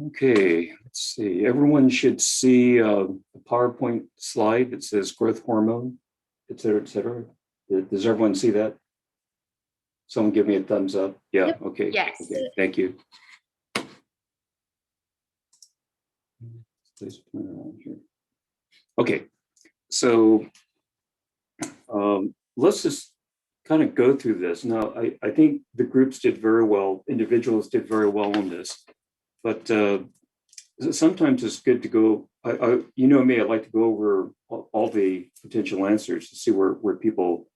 Okay, let's see. Everyone should see a PowerPoint slide that says growth hormone, et cetera, et cetera. Does everyone see that? Someone give me a thumbs up. Yeah, Yep. okay. Yes. Okay, thank you. Please turn around here. Okay, so let's just kind of go through this. Now, I think the groups did very well, individuals did very well on this, but sometimes it's good to go, you know me, I like to go over all the potential answers to see where people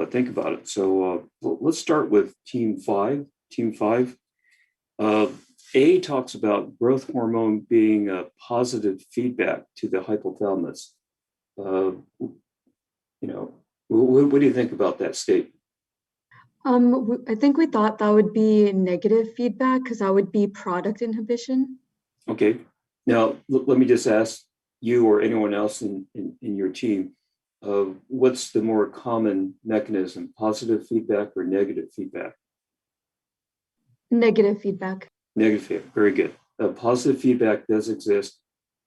think about it. So let's start with team five. Team five. A talks about growth hormone being a positive feedback to the hypothalamus. What do you think about that statement? I think we thought that would be negative feedback because that would be product inhibition. Okay. Now, let me just ask you or anyone else in your team, what's the more common mechanism, positive feedback or negative feedback? Negative feedback. Negative feedback, very good. Positive feedback does exist.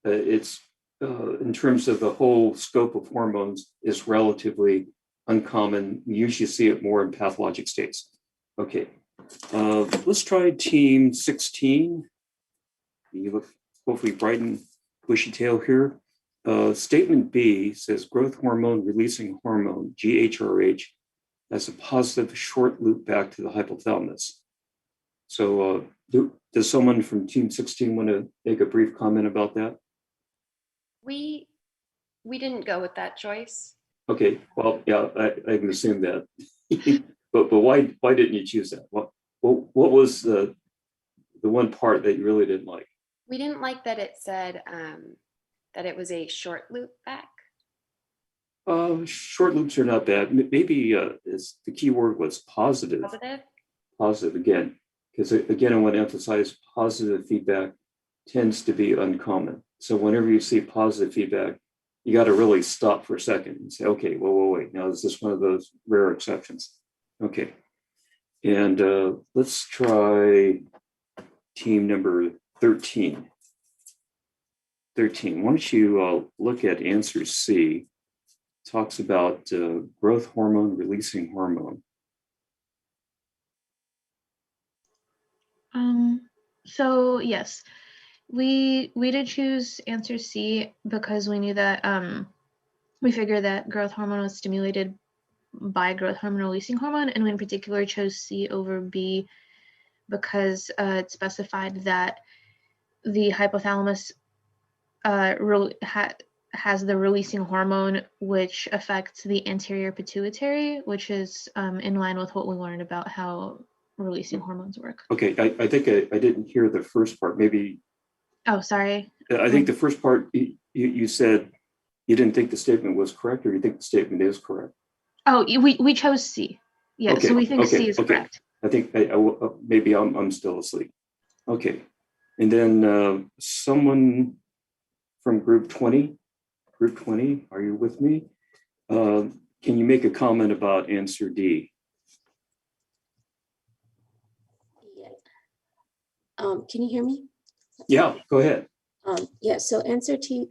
It's in terms of the whole scope of hormones is relatively uncommon. We usually see it more in pathologic states. Okay, let's try team 16. You look hopefully bright and bushy tail here. Statement B says growth hormone releasing hormone, GHRH, has a positive short loop back to the hypothalamus. So does someone from team 16 want to make a brief comment about that? We didn't go with that choice. Okay, well, yeah, I can assume that. but why didn't you choose that? What was the one part that you really didn't like? We didn't like that it said that it was a short loop back. Short loops are not bad. Maybe the key word was positive. Positive? Positive again, because again, I want to emphasize positive feedback tends to be uncommon. So whenever you see positive feedback, you got to really stop for a second and say, okay, wait. Now, is this one of those rare exceptions? Okay. And let's try team number 13. 13, why don't you look at answer C, talks about growth hormone releasing hormone. So yes, we did choose answer C because we knew that we figured that growth hormone was stimulated by growth hormone releasing hormone, and we in particular chose C over B because it specified that the hypothalamus has the releasing hormone, which affects the anterior pituitary, which is in line with what we learned about how releasing hormones work. Okay, I think I didn't hear the first part. Maybe. Oh, sorry. I think the first part you said you didn't think the statement was correct, or you think the statement is correct? Oh, we chose C. Yeah, okay, so we think C is correct. I think maybe I'm still asleep. Okay, and then someone from group 20, are you with me? Can you make a comment about answer D? Can you hear me? Yeah, go ahead. Yeah, so answer D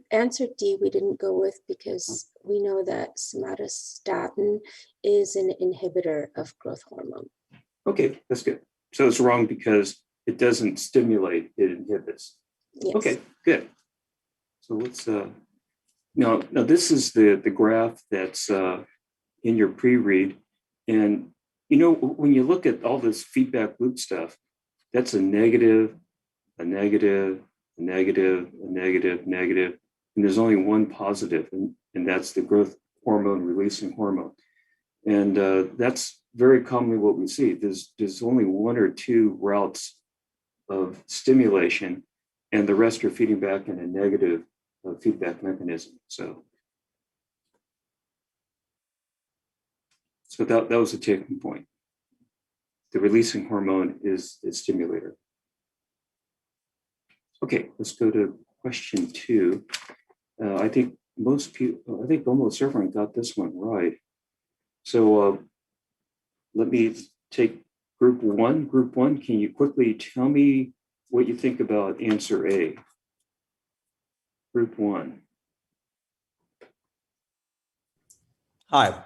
we didn't go with because we know that somatostatin is an inhibitor of growth hormone. Okay, that's good. So it's wrong because it doesn't stimulate, it inhibits. Yes. Okay, good. So let's now this is the graph that's in your pre-read, and you know when you look at all this feedback loop stuff, that's a negative, a negative, a negative, a negative, negative, and there's only one positive, and that's the growth hormone releasing hormone, and that's very commonly what we see. There's only one or two routes of stimulation, and the rest are feeding back in a negative feedback mechanism. So that was a taking point. The releasing hormone is the stimulator. Okay, let's go to question 2. I think almost everyone got this one right. So let me take group one. Group one, can you quickly tell me what you think about answer A, group 1. Hi.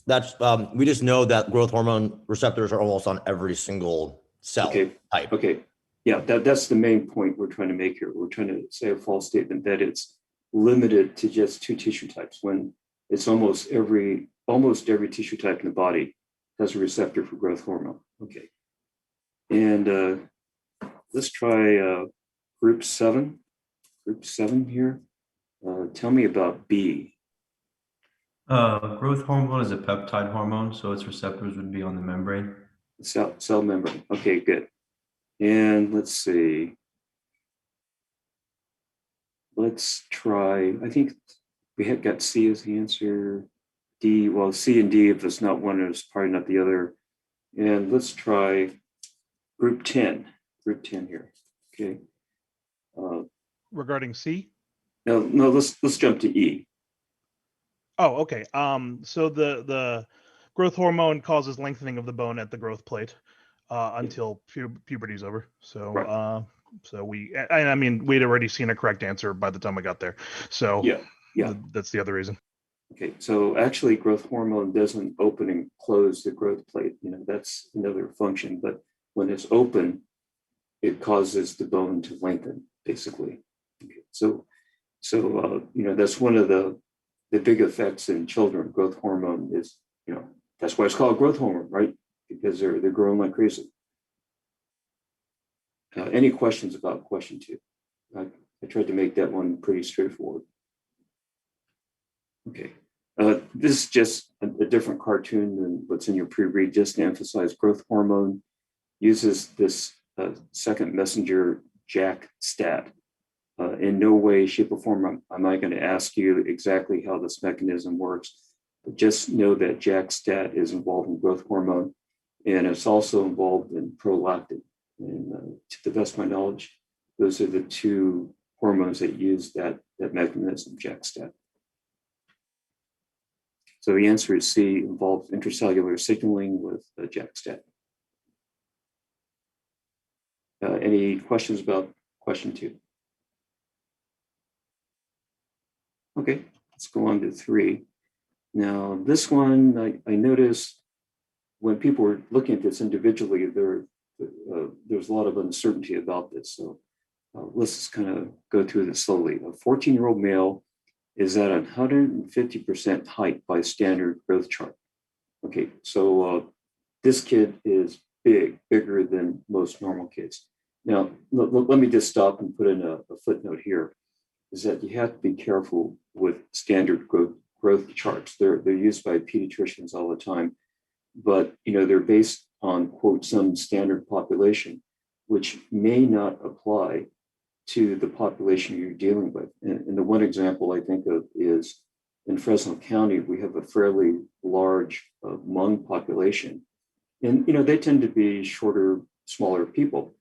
That's we just know that growth hormone receptors are almost on every single cell type. Okay. Yeah, that's the main point we're trying to make here. We're trying to say a false statement that it's limited to just 2 tissue types when it's almost every tissue type in the body has a receptor for growth hormone. Okay. And let's try group 7. Group 7 here. Tell me about B. Growth hormone is a peptide hormone, so its receptors would be on the membrane. Cell membrane. Okay, good. And let's see. Let's try, I think we had got C as the answer. D, well, C and D, if it's not one, it's probably not the other. And let's try group 10. Group 10 here. Okay. Regarding C? No, let's jump to E. Oh, okay. So the growth hormone causes lengthening of the bone at the growth plate until puberty is over. So Right. so we'd already seen a correct answer by the time we got there. So Yeah. That's the other reason. Okay, so actually growth hormone doesn't open and close the growth plate. That's another function, but when it's open, it causes the bone to lengthen, basically. Okay, so that's one of the big effects in children. Growth hormone is, that's why it's called growth hormone, right? Because they're growing like crazy. Any questions about question 2? I tried to make that one pretty straightforward. Okay. This is just a different cartoon than what's in your pre-read, just to emphasize growth hormone uses this second messenger JAK stat. In no way, shape, or form am I going to ask you exactly how this mechanism works, but just know that JAK stat is involved in growth hormone, and it's also involved in prolactin. And to the best of my knowledge, those are the 2 hormones that use that mechanism, JAK stat. So the answer is C, involves intracellular signaling with JAK stat. Any questions about question 2? Okay, let's go on to 3. Now, this one, I noticed when people were looking at this individually, there's a lot of uncertainty about this. So let's just kind of go through this slowly. A 14-year-old male is at 150% height by standard growth chart. Okay, so this kid is bigger than most normal kids. Now, let me just stop and put in a footnote here, is that you have to be careful with standard growth charts. They're used by pediatricians all the time, but they're based on, quote, some standard population, which may not apply to the population you're dealing with. And the one example I think of is in Fresno County, we have a fairly large Hmong population. And, they tend to be shorter, smaller people.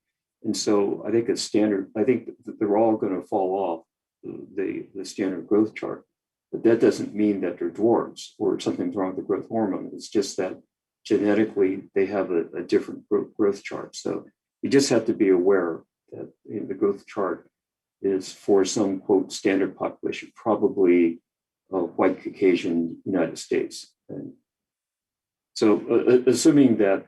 And so I think that they're all going to fall off the standard growth chart. But that doesn't mean that they're dwarfs or something's wrong with the growth hormone. It's just that genetically they have a different growth chart. So you just have to be aware that the growth chart is for some, quote, standard population, probably white Caucasian United States. And so assuming that,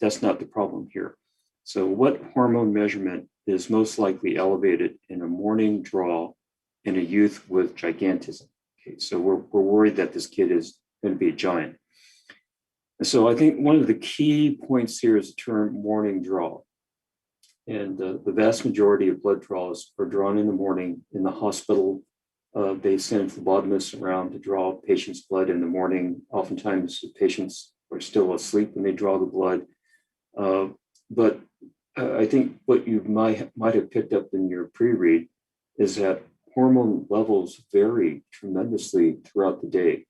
that's not the problem here. So what hormone measurement is most likely elevated in a morning draw in a youth with gigantism? Okay, so we're worried that this kid is going to be a giant. And so I think one of the key points here is the term morning draw. And the vast majority of blood draws are drawn in the morning in the hospital. They send phlebotomists around to draw patients' blood in the morning. Oftentimes, the patients are still asleep when they draw the blood. But I think what you might have picked up in your pre-read is that hormone levels vary tremendously throughout the day.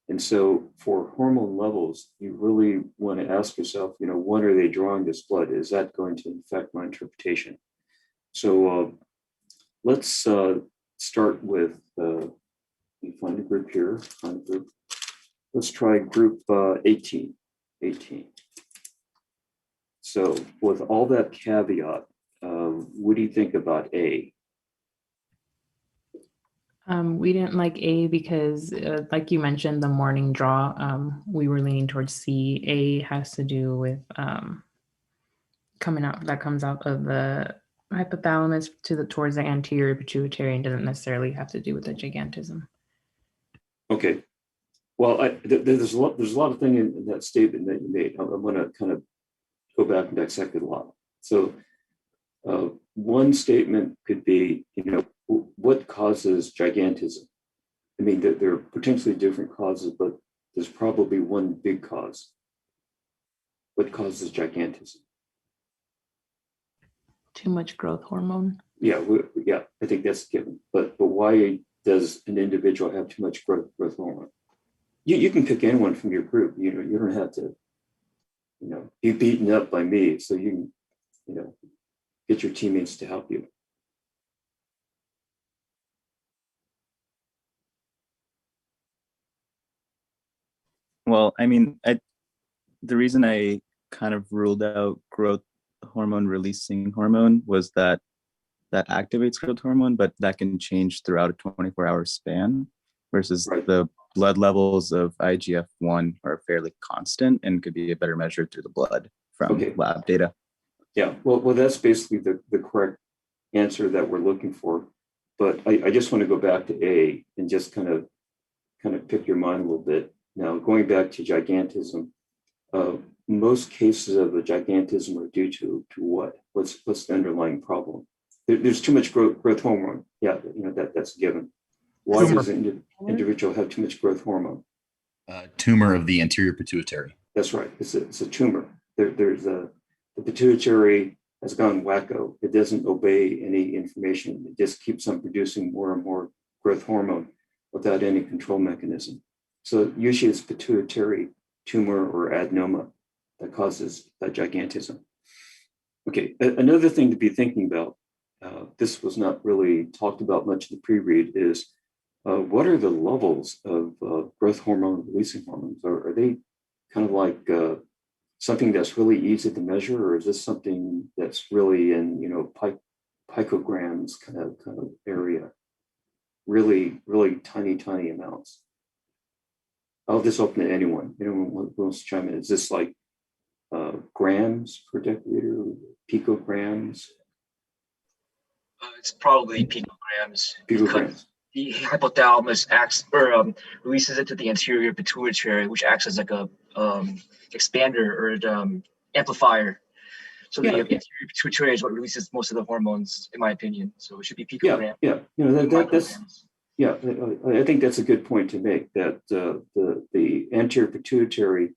And so for hormone levels, you really want to ask yourself, when are they drawing this blood? Is that going to affect my interpretation? So let's start with, let me find a group here. Let's try group 18. So with all that caveat, what do you think about A? We didn't like A because, like you mentioned, the morning draw, we were leaning towards C. A has to do with comes out of the hypothalamus towards the anterior pituitary and doesn't necessarily have to do with the gigantism. Okay. Well, there's a lot of thing in that statement that you made. I want to kind of go back and dissect it a lot. So one statement could be, what causes gigantism? I mean, there are potentially different causes, but there's probably one big cause. What causes gigantism? Too much growth hormone. Yeah, I think that's given. But why does an individual have too much growth hormone? You can pick anyone from your group. You don't have to, be beaten up by me. So you can, get your teammates to help you. Well, I mean, the reason I kind of ruled out growth hormone releasing hormone was that activates growth hormone, but that can change throughout a 24-hour span versus Right. the blood levels of IGF-1 are fairly constant and could be a better measure through the blood from lab data. Yeah, well, that's basically the correct answer that we're looking for. But I just want to go back to A and just kind of pick your mind a little bit. Now, going back to gigantism, most cases of a gigantism are due to what? What's the underlying problem? There's too much growth hormone. Yeah, that's a given. Why does an individual have too much growth hormone? Tumor of the anterior pituitary. That's right. It's a tumor. The pituitary has gone wacko. It doesn't obey any information. It just keeps on producing more and more growth hormone without any control mechanism. So usually it's pituitary tumor or adenoma that causes that gigantism. Okay, another thing to be thinking about, this was not really talked about much in the pre-read, is what are the levels of growth hormone releasing hormones? Are they kind of like something that's really easy to measure, or is this something that's really in picograms kind of area, really tiny amounts? I'll just open to anyone. Anyone wants to chime in? Is this like grams per deciliter, picograms? It's probably picograms. Picograms. The hypothalamus acts or releases it to the anterior pituitary, which acts as like a expander or amplifier. So the anterior pituitary is what releases most of the hormones, in my opinion. So it should be picograms. Yeah. I think that's a good point to make. That the anterior pituitary,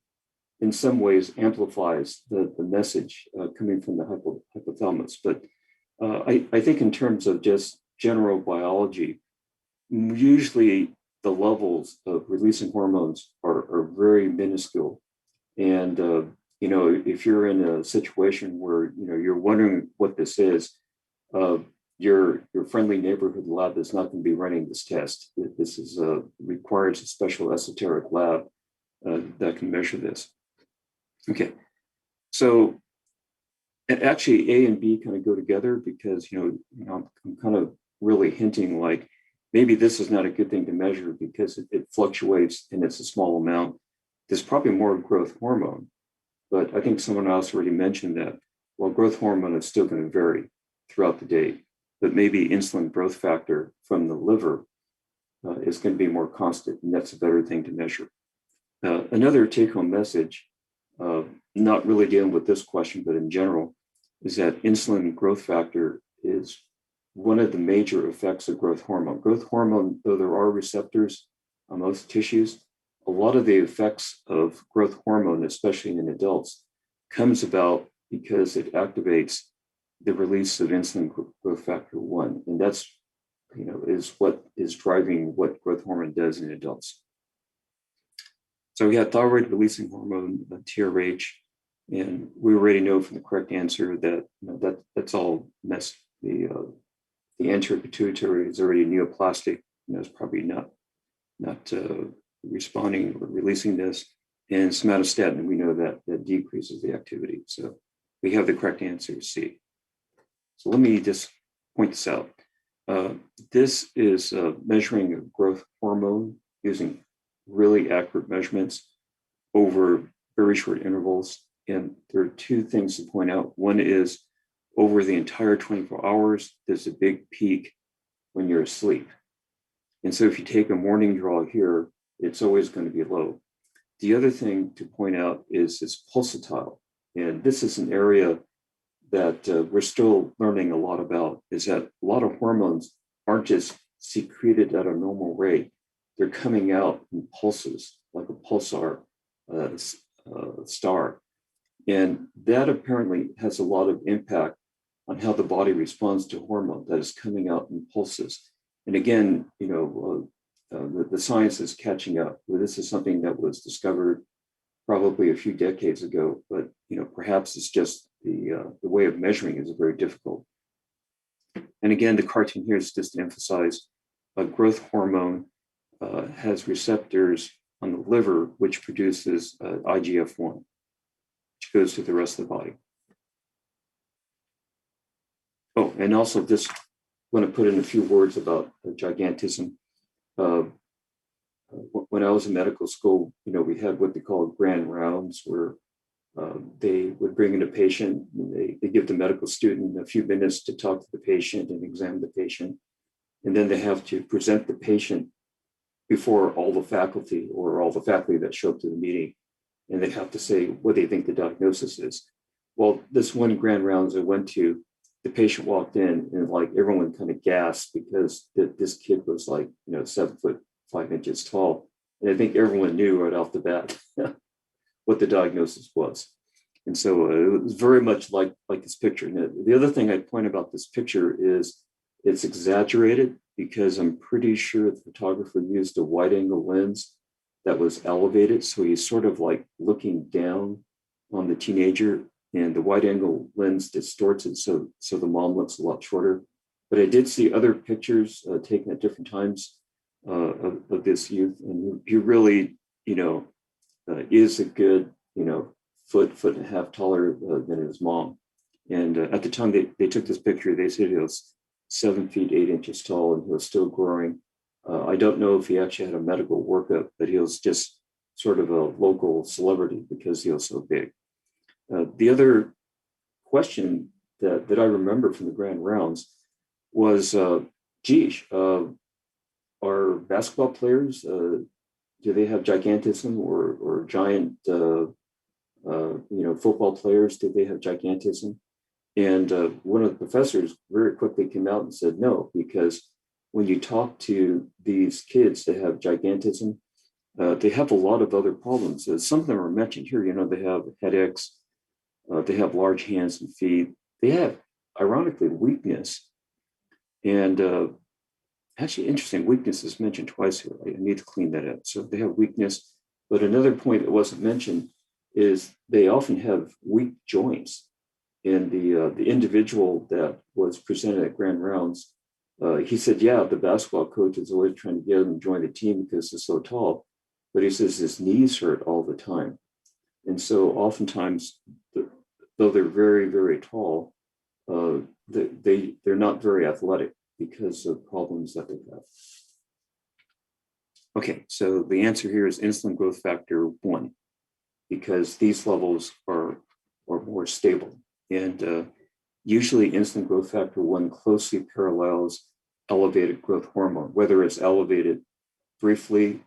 in some ways, amplifies the message coming from the hypothalamus. But I think in terms of just general biology, usually the levels of releasing hormones are very minuscule. And, if you're in a situation where, you're wondering what this is, your friendly neighborhood lab is not going to be running this test. This requires a special esoteric lab that can measure this. Okay. So actually A and B kind of go together because, I'm kind of really hinting like, maybe this is not a good thing to measure because it fluctuates and it's a small amount. There's probably more growth hormone, but I think someone else already mentioned that, well, growth hormone is still going to vary throughout the day, but maybe insulin growth factor from the liver is going to be more constant, and that's a better thing to measure. Another take-home message, not really dealing with this question, but in general, is that insulin growth factor is one of the major effects of growth hormone. Growth hormone, though there are receptors on most tissues, a lot of the effects of growth hormone, especially in adults, comes about because it activates the release of insulin growth factor 1. And that's, is what is driving what growth hormone does in adults. So we have thyroid releasing hormone, TRH, and we already know from the correct answer that that's all messed. The anterior pituitary is already neoplastic, and it's probably not responding or releasing this. And somatostatin, we know that decreases the activity. So we have the correct answer, C. So let me just point this out. This is measuring a growth hormone using really accurate measurements over very short intervals. And there are two things to point out. One is over the entire 24 hours, there's a big peak when you're asleep. And so if you take a morning draw here, it's always going to be low. The other thing to point out is it's pulsatile. And this is an area that we're still learning a lot about, is that a lot of hormones aren't just secreted at a normal rate. They're coming out in pulses, like a pulsar star. And that apparently has a lot of impact on how the body responds to hormone that is coming out in pulses. And again, the science is catching up. This is something that was discovered probably a few decades ago, but perhaps it's just the way of measuring is very difficult. And again, the cartoon here is just to emphasize a growth hormone has receptors on the liver, which produces IGF-1, which goes to the rest of the body. Oh, and also just want to put in a few words about gigantism. When I was in medical school, we had what they call grand rounds, where they would bring in a patient, and they give the medical student a few minutes to talk to the patient and examine the patient. And then they have to present the patient before all the faculty that show up to the meeting. And they have to say what they think the diagnosis is. Well, this one grand rounds I went to, the patient walked in and like everyone kind of gasped because this kid was like, 7'5" tall. And I think everyone knew right off the bat what the diagnosis was. And so it was very much like this picture. And the other thing I'd point about this picture is it's exaggerated because I'm pretty sure the photographer used a wide angle lens that was elevated. So he's sort of like looking down on the teenager, and the wide angle lens distorts it. So the mom looks a lot shorter. But I did see other pictures taken at different times of this youth. And he really, is a good, foot and a half taller than his mom. And at the time they took this picture, they said he was 7 feet 8 inches tall and he was still growing. I don't know if he actually had a medical workup, but he was just sort of a local celebrity because he was so big. The other question that I remember from the grand rounds was, are basketball players, do they have gigantism, or giant, football players, do they have gigantism? And one of the professors very quickly came out and said no, because when you talk to these kids that have gigantism, they have a lot of other problems. Some of them are mentioned here. They have headaches, they have large hands and feet. They have, ironically, weakness. And actually, interesting, weakness is mentioned twice here. I need to clean that up. So they have weakness. But another point that wasn't mentioned is they often have weak joints. And the individual that was presented at Grand Rounds, he said, yeah, the basketball coach is always trying to get him to join the team because he's so tall. But he says his knees hurt all the time. And so oftentimes, though they're very, very tall, they're not very athletic because of problems that they have. Okay, so the answer here is insulin growth factor 1, because these levels are more stable. And usually insulin growth factor 1 closely parallels elevated growth hormone, whether it's elevated briefly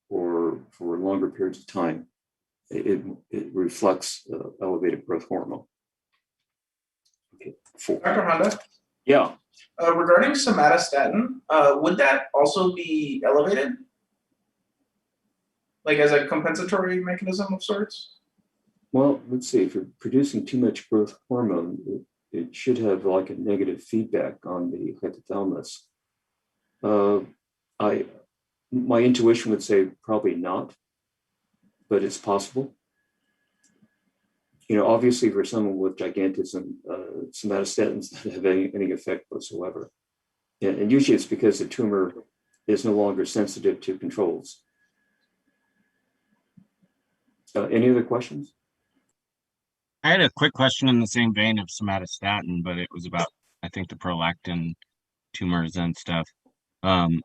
or for longer periods of time. It reflects elevated growth hormone. Okay, 4. Dr. Honda? Yeah. Regarding somatostatin, would that also be elevated? Like as a compensatory mechanism of sorts? Well, let's see, if you're producing too much growth hormone, it should have like a negative feedback on the hypothalamus. My intuition would say probably not, but it's possible. Obviously for someone with gigantism, somatostatins don't have any effect whatsoever. And usually it's because the tumor is no longer sensitive to controls. Any other questions? I had a quick question in the same vein of somatostatin, but it was about, I think, the prolactin tumors and stuff. Um,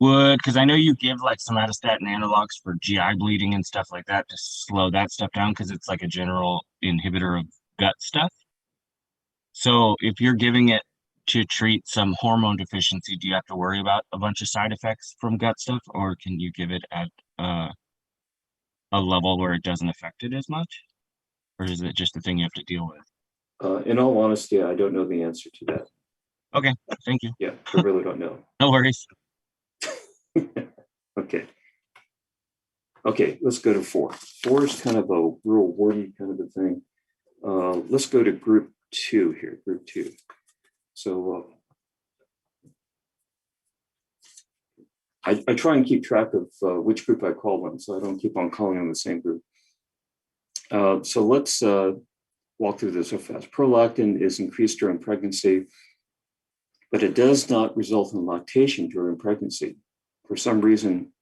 because I know you give like somatostatin analogs for GI bleeding and stuff like that to slow that stuff down because it's like a general inhibitor of gut stuff. So if you're giving it to treat some hormone deficiency, do you have to worry about a bunch of side effects from gut stuff, or can you give it at a level where it doesn't affect it as much? Or is it just a thing you have to deal with? In all honesty, I don't know the answer to that. Okay, thank you. Yeah, I really don't know. No worries. Okay. Okay, let's go to 4. 4 is kind of a real wordy kind of a thing. Let's go to group 2 here, group 2. So I try and keep track of which group I call them, so I don't keep on calling them the same group. So let's walk through this so fast. Prolactin is increased during pregnancy, but it does not result in lactation during pregnancy. For some reason,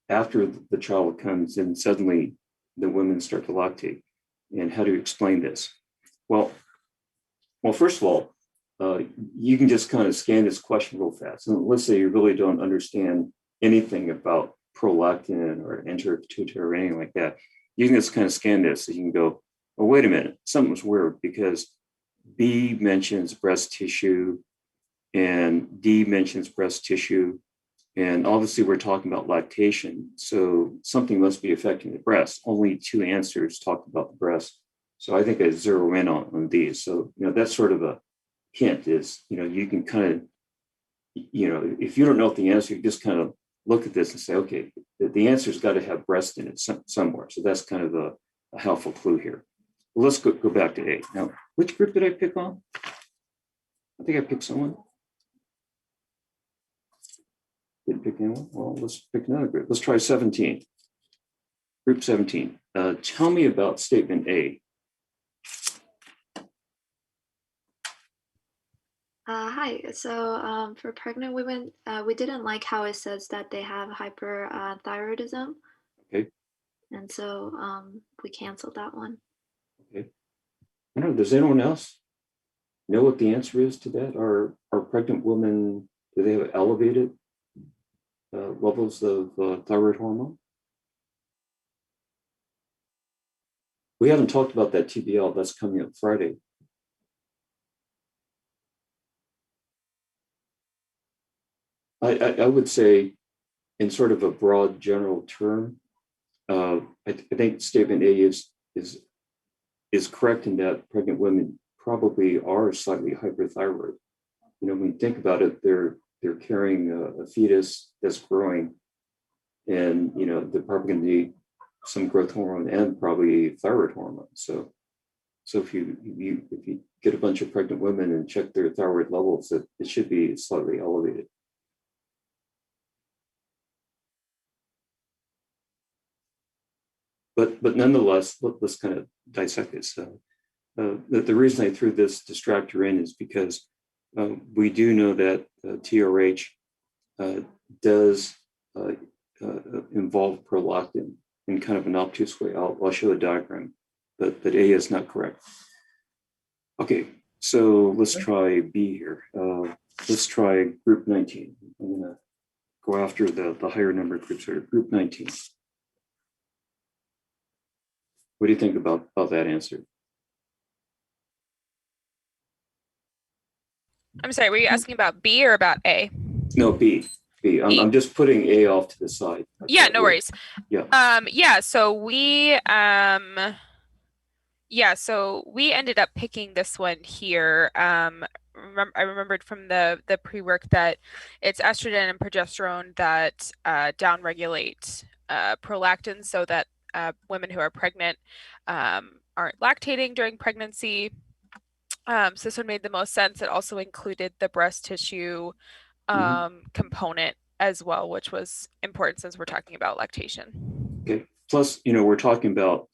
after the child comes in, suddenly the women start to lactate. And how do you explain this? Well, first of all, you can just kind of scan this question real fast. And let's say you really don't understand anything about prolactin or anterior pituitary or anything like that. You can just kind of scan this and you can go, oh, wait a minute, something's weird because B mentions breast tissue and D mentions breast tissue. And obviously we're talking about lactation. So something must be affecting the breast. Only 2 answers talk about the breast. So I think I zero in on these. So, that's sort of a hint is, you can kind of, if you don't know what the answer, you just kind of look at this and say, okay, the answer's got to have breast in it somewhere. So that's kind of a helpful clue here. Well, let's go back to A. Now, which group did I pick on? I think I picked someone. Didn't pick anyone? Well, let's pick another group. Let's try 17. Group 17. Tell me about statement A. Hi. So for pregnant women, we didn't like how it says that they have hyperthyroidism. Okay. And so we canceled that one. Okay. I don't know. Does anyone else know what the answer is to that? Are pregnant women, do they have elevated levels of thyroid hormone? We haven't talked about that TBL that's coming up Friday. I would say, in sort of a broad general term, I think statement A is correct in that pregnant women probably are slightly hyperthyroid. When you think about it, they're carrying a fetus that's growing, and they're probably going to need some growth hormone and probably thyroid hormone. So if you get a bunch of pregnant women and check their thyroid levels, it should be slightly elevated. But nonetheless, let's kind of dissect this. The reason I threw this distractor in is because we do know that TRH does involve prolactin in kind of an obtuse way. I'll show a diagram, but A is not correct. Okay, so let's try B here. Let's try group 19. I'm going to go after the higher number of groups here. Group 19. What do you think about that answer? I'm sorry, were you asking about B or about A? No, B. I'm just putting A off to the side. Yeah, no worries. Yeah. So we ended up picking this one here. I remembered from the pre-work that it's estrogen and progesterone that downregulate prolactin so that women who are pregnant aren't lactating during pregnancy. So this one made the most sense. It also included the breast tissue component as well, which was important since we're talking about lactation. Okay. Plus, we're talking about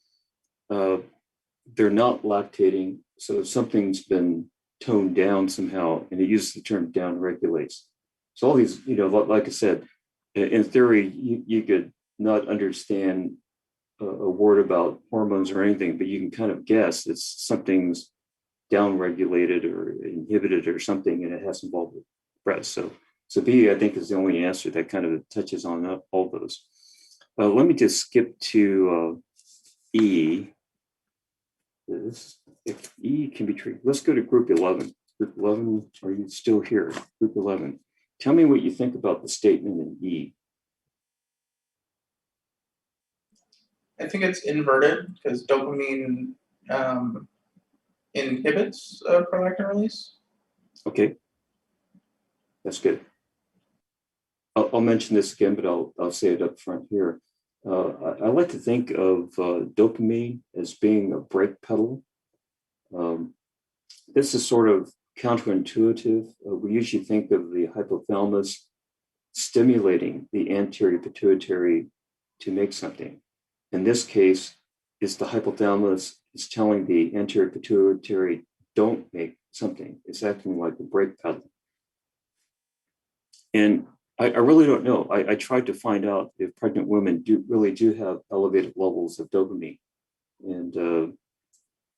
they're not lactating, so something's been toned down somehow, and it uses the term down regulates. So all these, like I said, in theory, you could not understand a word about hormones or anything, but you can kind of guess it's something's downregulated or inhibited or something, and it has involved with breast. So B, I think, is the only answer that kind of touches on all those. Let me just skip to E. If E can be treated, let's go to group 11. Group 11, are you still here? Group 11. Tell me what you think about the statement in E. I think it's inverted because dopamine inhibits prolactin release. Okay, that's good. I'll mention this again, but I'll say it up front here. I like to think of dopamine as being a brake pedal. This is sort of counterintuitive. We usually think of the hypothalamus stimulating the anterior pituitary to make something. In this case, it's the hypothalamus is telling the anterior pituitary, don't make something. It's acting like a brake pedal. And I really don't know. I tried to find out if pregnant women really do have elevated levels of dopamine. And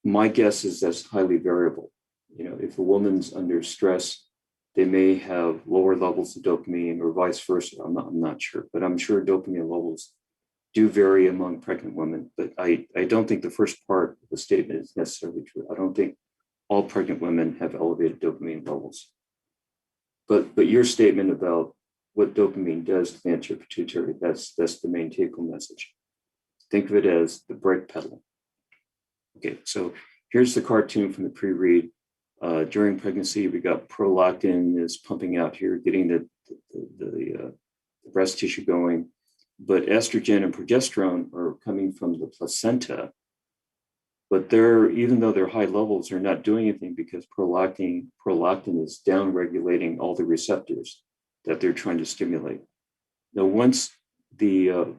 my guess is that's highly variable. You know, if a woman's under stress, they may have lower levels of dopamine or vice versa. I'm not sure, but I'm sure dopamine levels do vary among pregnant women. But I don't think the first part of the statement is necessarily true. I don't think all pregnant women have elevated dopamine levels. But your statement about what dopamine does to the anterior pituitary, that's the main take-home message. Think of it as the brake pedal. Okay, so here's the cartoon from the pre-read. During pregnancy, we got prolactin is pumping out here, getting the breast tissue going. But estrogen and progesterone are coming from the placenta. But even though they're high levels, they're not doing anything because prolactin is down-regulating all the receptors that they're trying to stimulate. Now, once the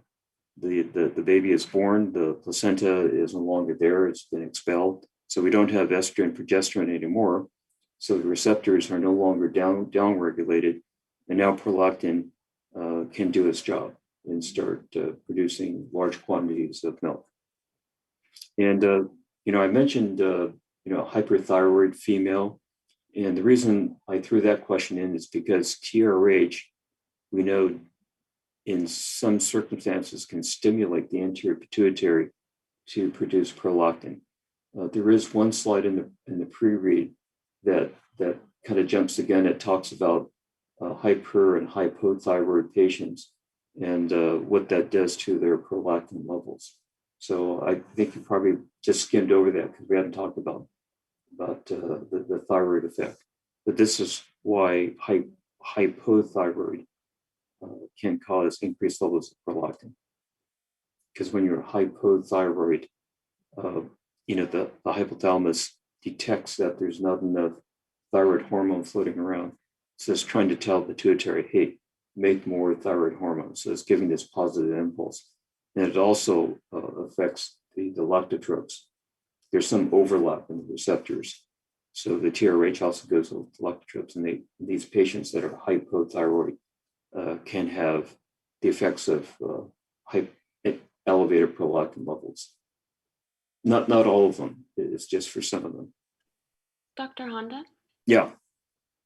baby is born, the placenta is no longer there, it's been expelled. So we don't have estrogen and progesterone anymore. So the receptors are no longer down-regulated. And now prolactin can do its job and start producing large quantities of milk. And, I mentioned, hyperthyroid female. And the reason I threw that question in is because TRH, we know in some circumstances can stimulate the anterior pituitary to produce prolactin. There is one slide in the pre-read that kind of jumps again. It talks about hyper and hypothyroid patients and what that does to their prolactin levels. So I think you probably just skimmed over that because we haven't talked about the thyroid effect. But this is why hypothyroid can cause increased levels of prolactin. Because when you're hypothyroid, the hypothalamus detects that there's not enough thyroid hormone floating around. So it's trying to tell the pituitary, hey, make more thyroid hormone. So it's giving this positive impulse. And it also affects the lectotropes. There's some overlap in the receptors. So the TRH also goes with lectotropes. And these patients that are hypothyroid can have the effects of elevated prolactin levels. Not all of them. It's just for some of them. Dr. Honda? Yeah.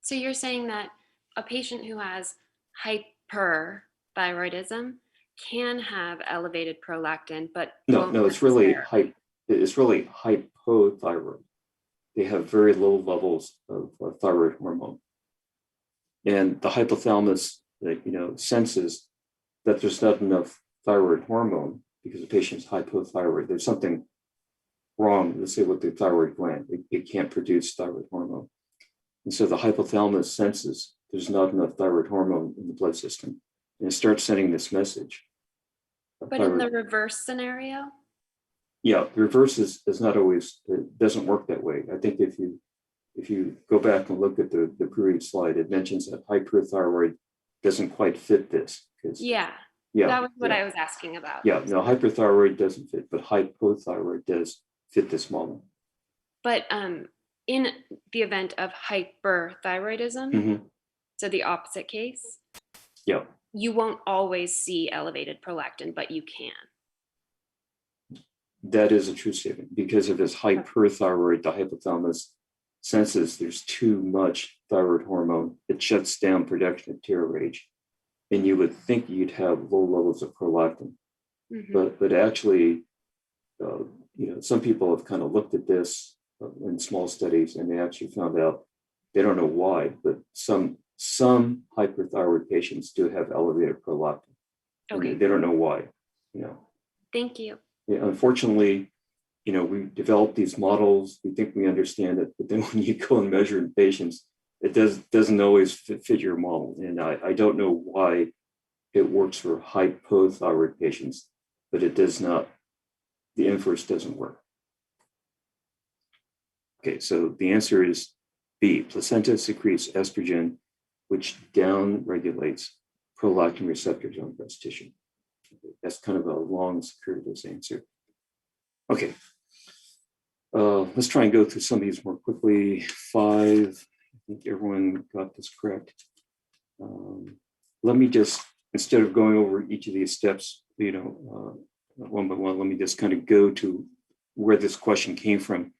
So you're saying that a patient who has hyperthyroidism can have elevated prolactin, but No, it's really hypothyroid. They have very low levels of thyroid hormone, and the hypothalamus, senses that there's not enough thyroid hormone because the patient's hypothyroid. There's something wrong, let's say, with the thyroid gland. It can't produce thyroid hormone, and so the hypothalamus senses there's not enough thyroid hormone in the blood system, and it starts sending this message. But in the reverse scenario? Yeah, the reverse is not always, it doesn't work that way. I think if you go back and look at the previous slide, it mentions that hyperthyroid doesn't quite fit this. Yeah, that was what I was asking about. Yeah, no, hyperthyroid doesn't fit, but hypothyroid does fit this model. But in the event of hyperthyroidism, so the opposite case, yeah, you won't always see elevated prolactin, but you can. That is a true statement. Because of this hyperthyroid, the hypothalamus senses there's too much thyroid hormone. It shuts down production of TRH. And you would think you'd have low levels of prolactin. But actually, some people have kind of looked at this in small studies, and they actually found out they don't know why, but some hyperthyroid patients do have elevated prolactin. Okay. They don't know why. Thank you. Yeah, unfortunately, we develop these models. We think we understand it, but then when you go and measure in patients, it doesn't always fit your model. And I don't know why it works for hypothyroid patients, but it does not. The inverse doesn't work. Okay, so the answer is B. Placenta secretes estrogen, which down-regulates prolactin receptors on breast tissue. Okay, that's kind of a long, circuitous answer. Okay, let's try and go through some of these more quickly. 5, I think everyone got this correct. Let me just, instead of going over each of these steps, one by one, let me just kind of go to where this question came from.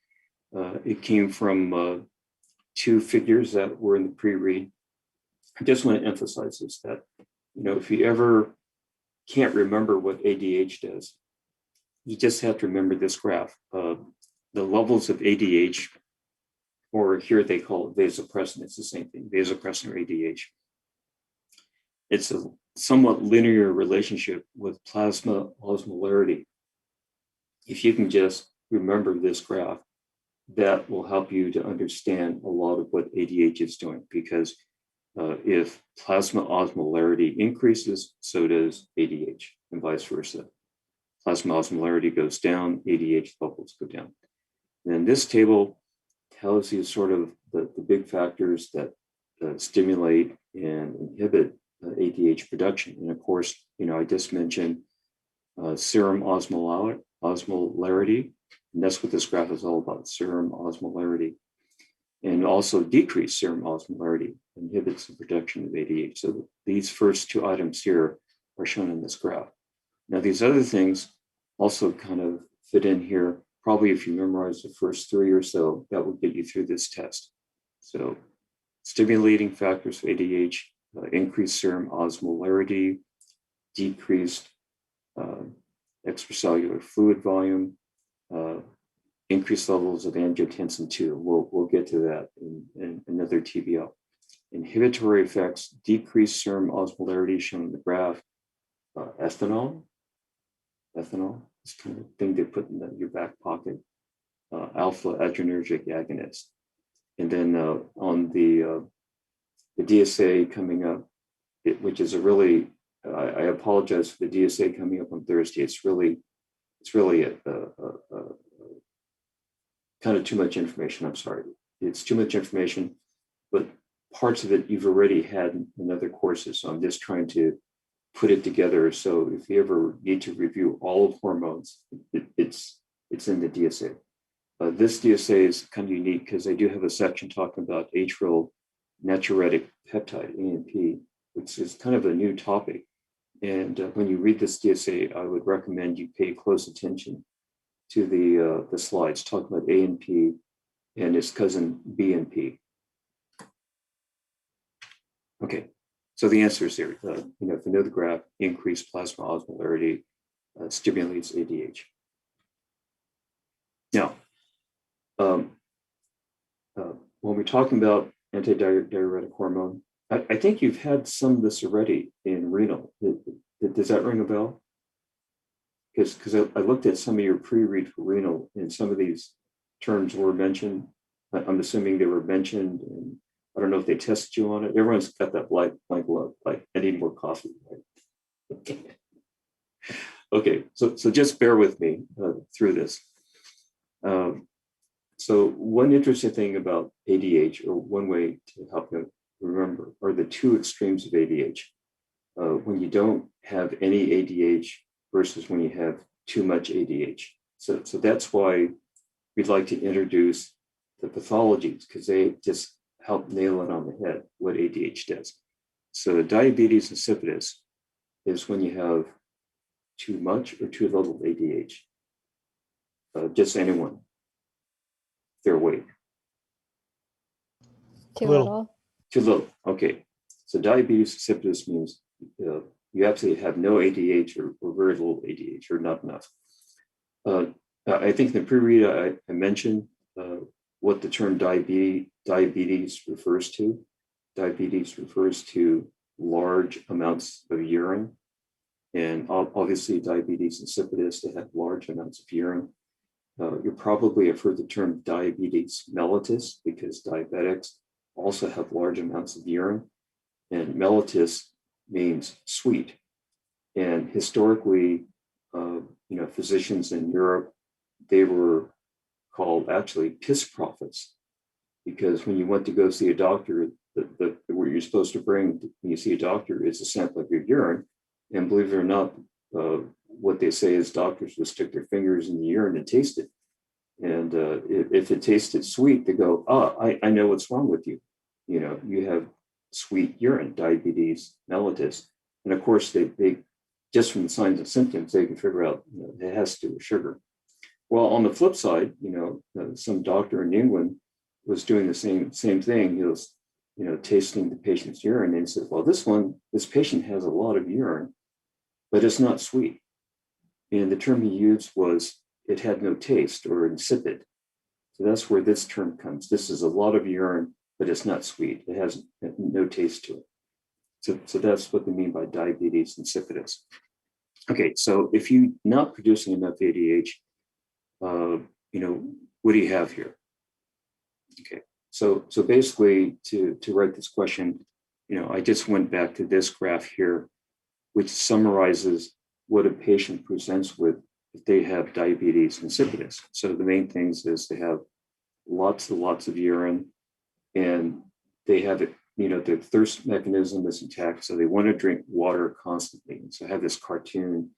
It came from 2 figures that were in the pre-read. I just want to emphasize this, that, if you ever can't remember what ADH does, you just have to remember this graph. The levels of ADH, or here they call it vasopressin, it's the same thing, vasopressin or ADH. It's a somewhat linear relationship with plasma osmolarity. If you can just remember this graph, that will help you to understand a lot of what ADH is doing, because if plasma osmolarity increases, so does ADH, and vice versa. Plasma osmolarity goes down, ADH levels go down. And this table tells you sort of the big factors that stimulate and inhibit ADH production. And of course, I just mentioned serum osmolarity, and that's what this graph is all about, serum osmolarity. And also decreased serum osmolarity inhibits the production of ADH. So these first 2 items here are shown in this graph. Now, these other things also kind of fit in here. Probably if you memorize the first 3 or so, that will get you through this test. So stimulating factors for ADH, increased serum osmolarity, decreased extracellular fluid volume, increased levels of angiotensin II. We'll get to that in another TBL. Inhibitory effects, decreased serum osmolarity shown in the graph. Ethanol is kind of thing they put in your back pocket. Alpha adrenergic agonist. And then on the DSA coming up, which is a really, I apologize for the DSA coming up on Thursday. It's really a kind of too much information. I'm sorry. It's too much information, but parts of it you've already had in other courses. So I'm just trying to put it together. So if you ever need to review all of hormones, it's in the DSA. This DSA is kind of unique because they do have a section talking about atrial natriuretic peptide, ANP, which is kind of a new topic. And when you read this DSA, I would recommend you pay close attention to the slides talking about ANP and its cousin BNP. Okay, so the answer is there. If you know the graph, increased plasma osmolarity stimulates ADH. Now, when we're talking about antidiuretic hormone, I think you've had some of this already in renal. Does that ring a bell? Because I looked at some of your pre-read for renal, and some of these terms were mentioned. I'm assuming they were mentioned, and I don't know if they tested you on it. Everyone's got that blank look, like I need more coffee. Right? Okay, so just bear with me through this. So one interesting thing about ADH, or one way to help you remember, are the 2 extremes of ADH. When you don't have any ADH versus when you have too much ADH. So that's why we'd like to introduce the pathologies, because they just help nail it on the head what ADH does. So diabetes insipidus is when you have too much or too little ADH. Just anyone, their weight. Too little. Too little. Okay. So diabetes insipidus means you absolutely have no ADH or very little ADH or not enough. I think in the pre-read I mentioned what the term diabetes refers to. Diabetes refers to large amounts of urine. And obviously diabetes insipidus, they have large amounts of urine. You probably have heard the term diabetes mellitus because diabetics also have large amounts of urine. And mellitus means sweet. And historically, physicians in Europe, they were called actually piss prophets, because when you went to go see a doctor, what you're supposed to bring when you see a doctor is a sample of your urine. And believe it or not, what they say is doctors will stick their fingers in the urine and taste it. And if it tasted sweet, they go, I know what's wrong with you. You have sweet urine, diabetes mellitus. And of course, they just from the signs and symptoms, they can figure out it has to do with sugar. Well, on the flip side, some doctor in England was doing the same thing. He was, tasting the patient's urine and said, well, this patient has a lot of urine, but it's not sweet. And the term he used was, it had no taste or insipid. So that's where this term comes. This is a lot of urine, but it's not sweet. It has no taste to it. So that's what they mean by diabetes insipidus. Okay, so if you're not producing enough ADH, what do you have here? Okay, so basically to write this question, I just went back to this graph here, which summarizes what a patient presents with if they have diabetes insipidus. So the main things is they have lots and lots of urine, and they have it, their thirst mechanism is intact, so they want to drink water constantly. And so I have this cartoon,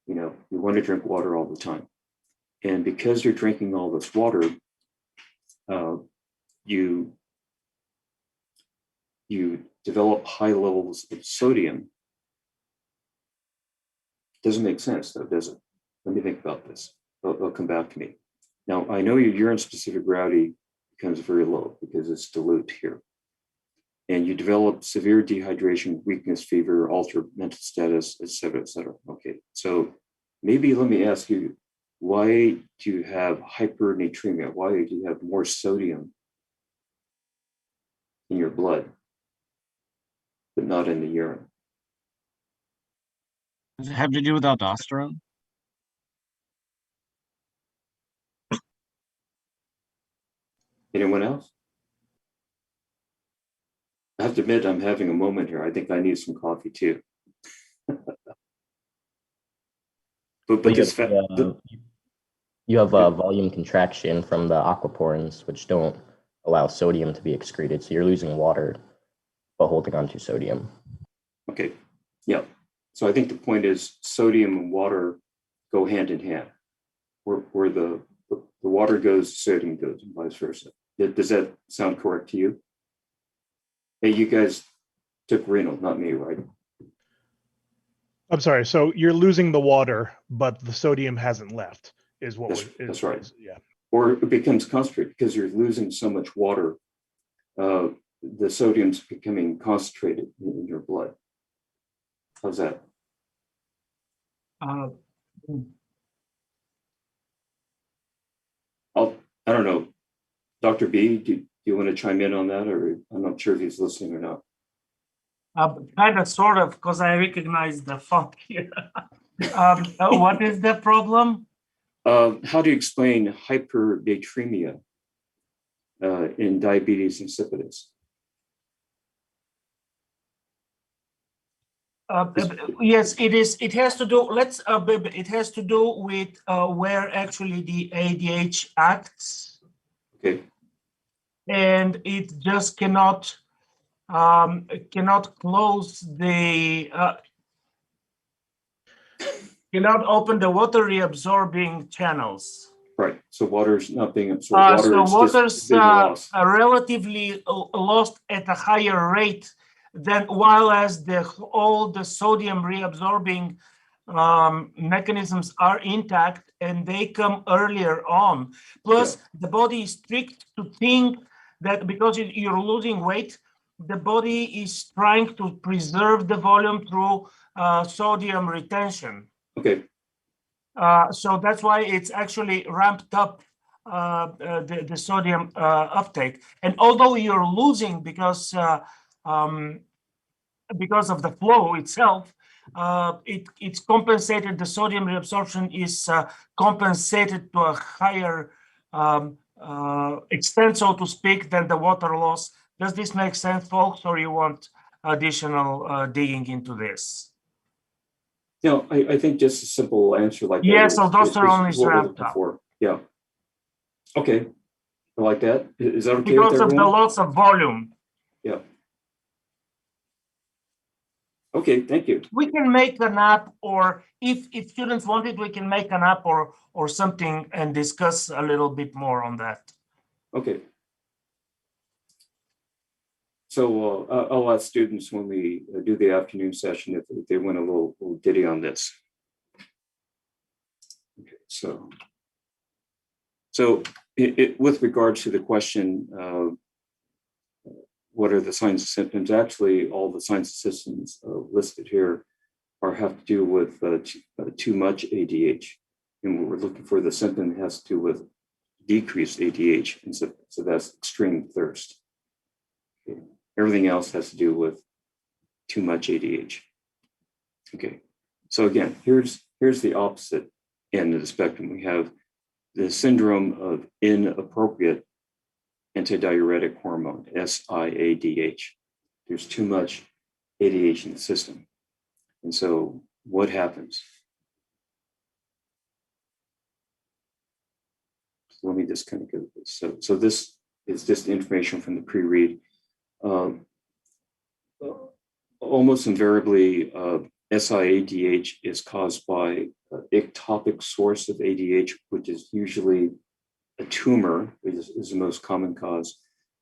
you want to drink water all the time. And because you're drinking all this water, you develop high levels of sodium. Doesn't make sense though, does it? Let me think about this. It'll come back to me. Now, I know your urine-specific gravity becomes very low because it's dilute here. And you develop severe dehydration, weakness, fever, altered mental status, et cetera, et cetera. Okay, so maybe let me ask you, why do you have hypernatremia? Why do you have more sodium in your blood, but not in the urine? Does it have to do with aldosterone? Anyone else? I have to admit, I'm having a moment here. I think I need some coffee too. You have volume contraction from the aquaporins, which don't allow sodium to be excreted. So you're losing water, but holding on to sodium. Okay, yeah. So I think the point is sodium and water go hand in hand. Where the water goes, sodium goes, and vice versa. Does that sound correct to you? Hey, you guys took renal, not me, right? I'm sorry. So you're losing the water, but the sodium hasn't left, is what that's right. Yeah. Or it becomes concentrated because you're losing so much water. The sodium's becoming concentrated in your blood. How's that? I don't know. Dr. B, do you want to chime in on that? Or I'm not sure if he's listening or not. Kind of, sort of, because I recognize the font here. What is the problem? How do you explain hypernatremia in diabetes insipidus? Yes, it is. It has to do. It has to do with where actually the ADH acts. Okay. And it just cannot close the cannot open the water reabsorbing channels. Right. So water's not being absorbed. So water's relatively lost at a higher rate than, while as all the sodium reabsorbing mechanisms are intact and they come earlier on. Plus, the body is tricked to think that because you're losing weight, the body is trying to preserve the volume through sodium retention. Okay. So that's why it's actually ramped up the sodium uptake. And although you're losing because of the flow itself, it's compensated. The sodium reabsorption is compensated to a higher extent, so to speak, than the water loss. Does this make sense, folks, or you want additional digging into this? No, I think just a simple answer like that. Yes, aldosterone is what we're ramped looking up. for. Yeah. Okay. I like that. Is that okay Because with of the everyone? loss of volume. Yeah. Okay, thank you. We can make an app, or if students want it, we can make an app or something and discuss a little bit more on that. Okay. So I'll ask students when we do the afternoon session if they want a little ditty on this. Okay, so with regards to the question, what are the signs and symptoms? Actually, all the signs and symptoms listed here have to do with too much ADH. And what we're looking for, the symptom has to do with decreased ADH. And so that's extreme thirst. Okay. Everything else has to do with too much ADH. Okay. So again, here's the opposite end of the spectrum. We have the syndrome of inappropriate antidiuretic hormone, SIADH. There's too much ADH in the system. And so what happens? So let me just kind of go with this. So this is just information from the pre-read. Almost invariably, SIADH is caused by an ectopic source of ADH, which is usually a tumor, is the most common cause.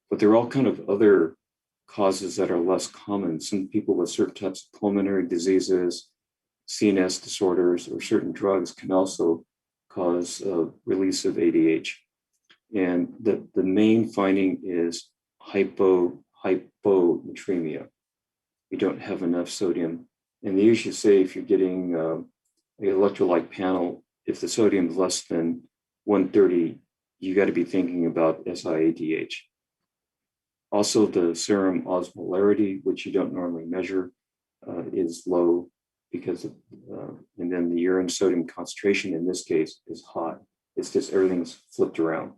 But there are all kind of other causes that are less common. Some people with certain types of pulmonary diseases, CNS disorders, or certain drugs can also cause release of ADH. And the main finding is hyponatremia. You don't have enough sodium. And they usually say if you're getting an electrolyte panel, if the sodium is less than 130, you got to be thinking about SIADH. Also, the serum osmolarity, which you don't normally measure, is low because of, and then the urine sodium concentration in this case is high. It's just everything's flipped around.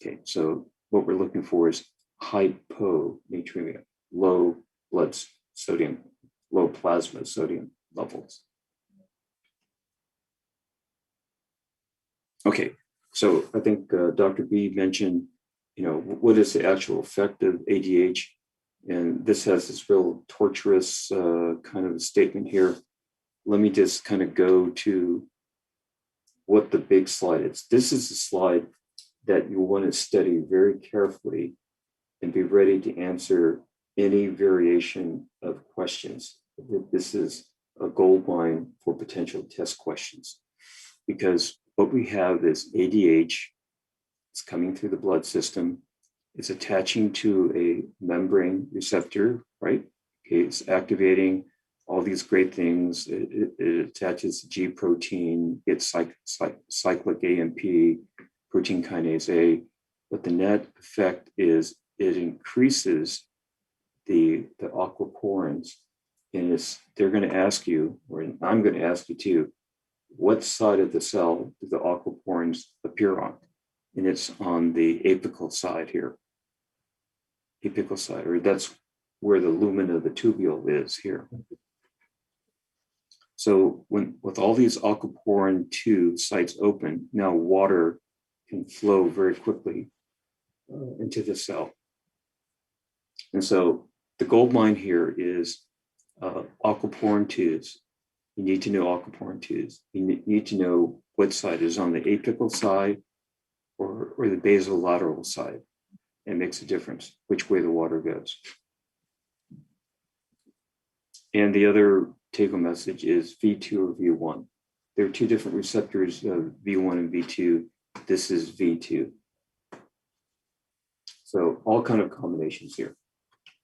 Okay, so what we're looking for is hyponatremia, low blood sodium, low plasma sodium levels. Okay, so I think Dr. B mentioned, what is the actual effect of ADH? And this has this real torturous kind of statement here. Let me just kind of go to what the big slide is. This is a slide that you want to study very carefully and be ready to answer any variation of questions. This is a gold mine for potential test questions, because what we have is ADH. It's coming through the blood system. It's attaching to a membrane receptor, right? Okay, it's activating all these great things. It attaches to G protein, gets cyclic AMP, protein kinase A. But the net effect is it increases the aquaporins, and they're going to ask you, or I'm going to ask you too, what side of the cell do the aquaporins appear on? And it's on the apical side here. Apical side, or that's where the lumen of the tubule is here. So with all these aquaporin 2 sites open, now water can flow very quickly into the cell. And so the gold mine here is aquaporin 2s. You need to know aquaporin 2s. You need to know what side is on the apical side or the basolateral side. It makes a difference which way the water goes. And the other take-home message is V2 or V1. There are two different receptors, V1 and V2. This is V2. So all kind of combinations here.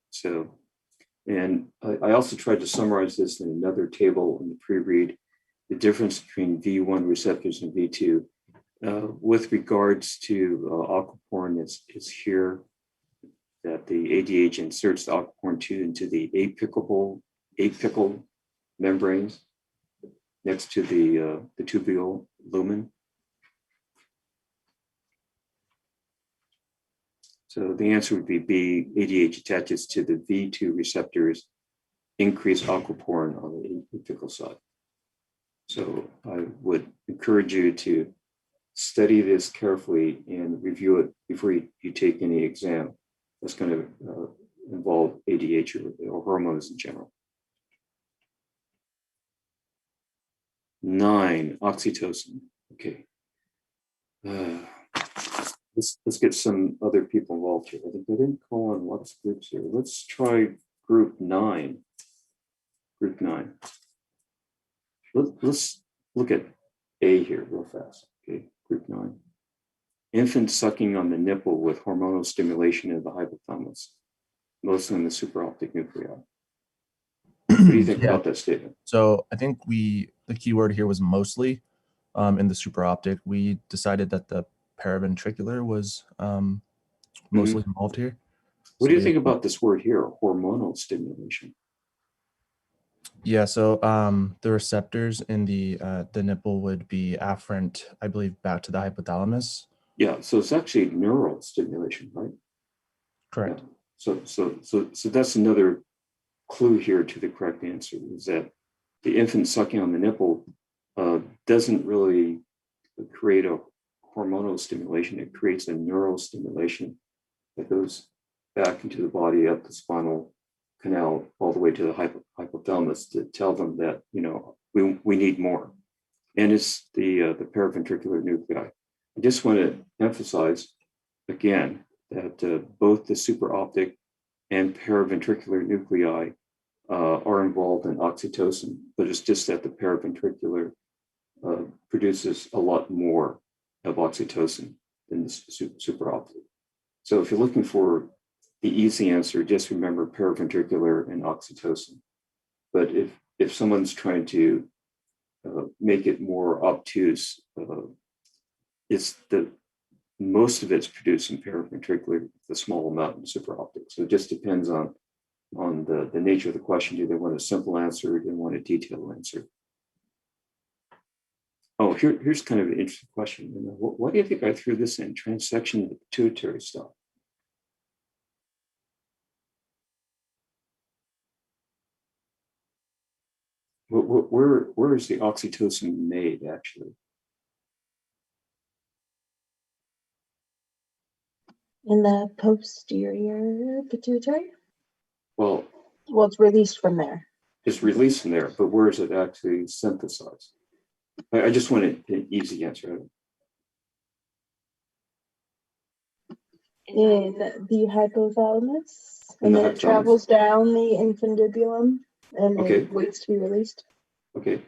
So, and I also tried to summarize this in another table in the pre-read, the difference between V1 receptors and V2. With regards to aquaporin, it's here that the ADH inserts the aquaporin 2 into the apical membranes next to the tubule lumen. So the answer would be B, ADH attaches to the V2 receptors, increase aquaporin on the apical side. So I would encourage you to study this carefully and review it before you take any exam that's going to involve ADH or hormones in general. 9, oxytocin. Okay. Let's get some other people involved here. I think I didn't call on lots of groups here. Let's try group 9. Group 9. Let's look at A here real fast. Okay, group 9. Infant sucking on the nipple with hormonal stimulation of the hypothalamus, mostly in the supraoptic nuclei. What do you think about that statement? So I think the key word here was mostly in the supraoptic. We decided that the paraventricular was mostly involved here. What do you think about this word here, hormonal stimulation? Yeah, so the receptors in the nipple would be afferent, I believe, back to the hypothalamus. Yeah, so it's actually neural stimulation, right? Correct. Yeah. So that's another clue here to the correct answer, is that the infant sucking on the nipple doesn't really create a hormonal stimulation. It creates a neural stimulation that goes back into the body, up the spinal canal, all the way to the hypothalamus to tell them that, you know, we need more. And it's the paraventricular nuclei. I just want to emphasize again that both the supraoptic and paraventricular nuclei are involved in oxytocin, but it's just that the paraventricular produces a lot more of oxytocin than the supraoptic. So if you're looking for the easy answer, just remember paraventricular and oxytocin. But if someone's trying to make it more obtuse, it's most of it's produced in paraventricular, the small amount in supraoptic. So it just depends on the nature of the question. Do they want a simple answer or do they want a detailed answer? Oh, here's kind of an interesting question. Why do you think I threw this in? Transection of the pituitary stalk. Where is the oxytocin made, actually? In the posterior pituitary? Well, it's released from there. It's released from there, but where is it actually synthesized? I just want an easy answer. In the hypothalamus, In and the then it hypothalamus. travels down the infundibulum and Okay. it waits to be released. Okay,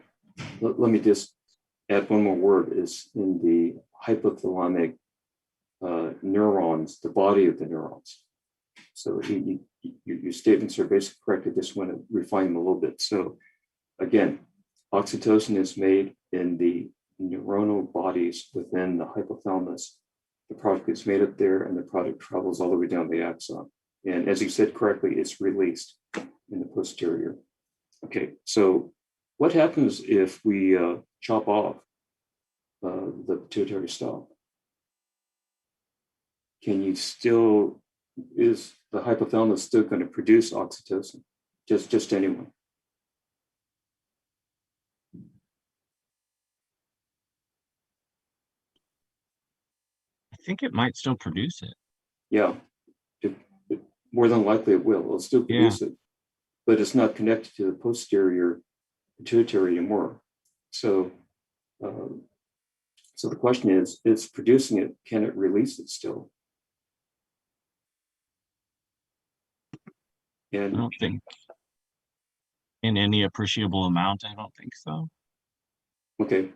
let me just add one more word. Is in the hypothalamic neurons, the body of the neurons. So your statements are basically correct. I just want to refine them a little bit. So again, oxytocin is made in the neuronal bodies within the hypothalamus. The product is made up there and the product travels all the way down the axon. And as you said correctly, it's released in the posterior. Okay, so what happens if we chop off the pituitary stalk? Is the hypothalamus still going to produce oxytocin? Just anyone? I think it might still produce it. Yeah, more than likely it will. It'll still produce it, but it's not connected to the posterior pituitary anymore. So, so the question is, it's producing it. Can it release it still? And I don't think. in any appreciable amount. I don't think so. Okay.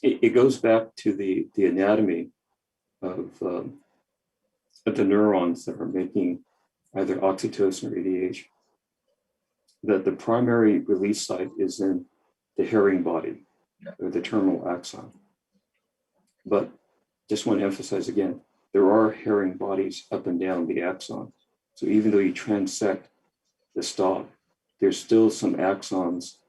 It goes back to the anatomy of the neurons that are making either oxytocin or ADH. That the primary release site is in the herring body or the terminal axon. But just want to emphasize again, there are herring bodies up and down the axon. So even though you transect the stalk, there's still some axons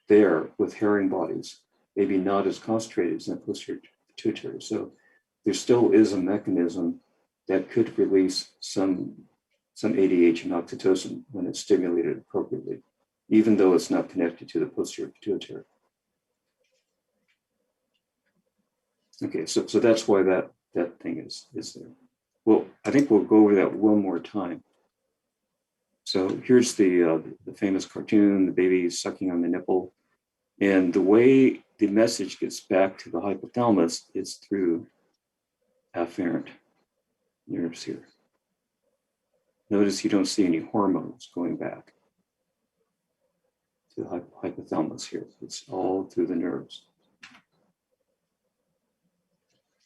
there with herring bodies, maybe not as concentrated as in the posterior pituitary. So there still is a mechanism that could release some ADH and oxytocin when it's stimulated appropriately, even though it's not connected to the posterior pituitary. Okay, so that's why that thing is there. Well, I think we'll go over that one more time. So here's the famous cartoon, the baby sucking on the nipple. And the way the message gets back to the hypothalamus is through afferent nerves here. Notice you don't see any hormones going back to the hypothalamus here. It's all through the nerves.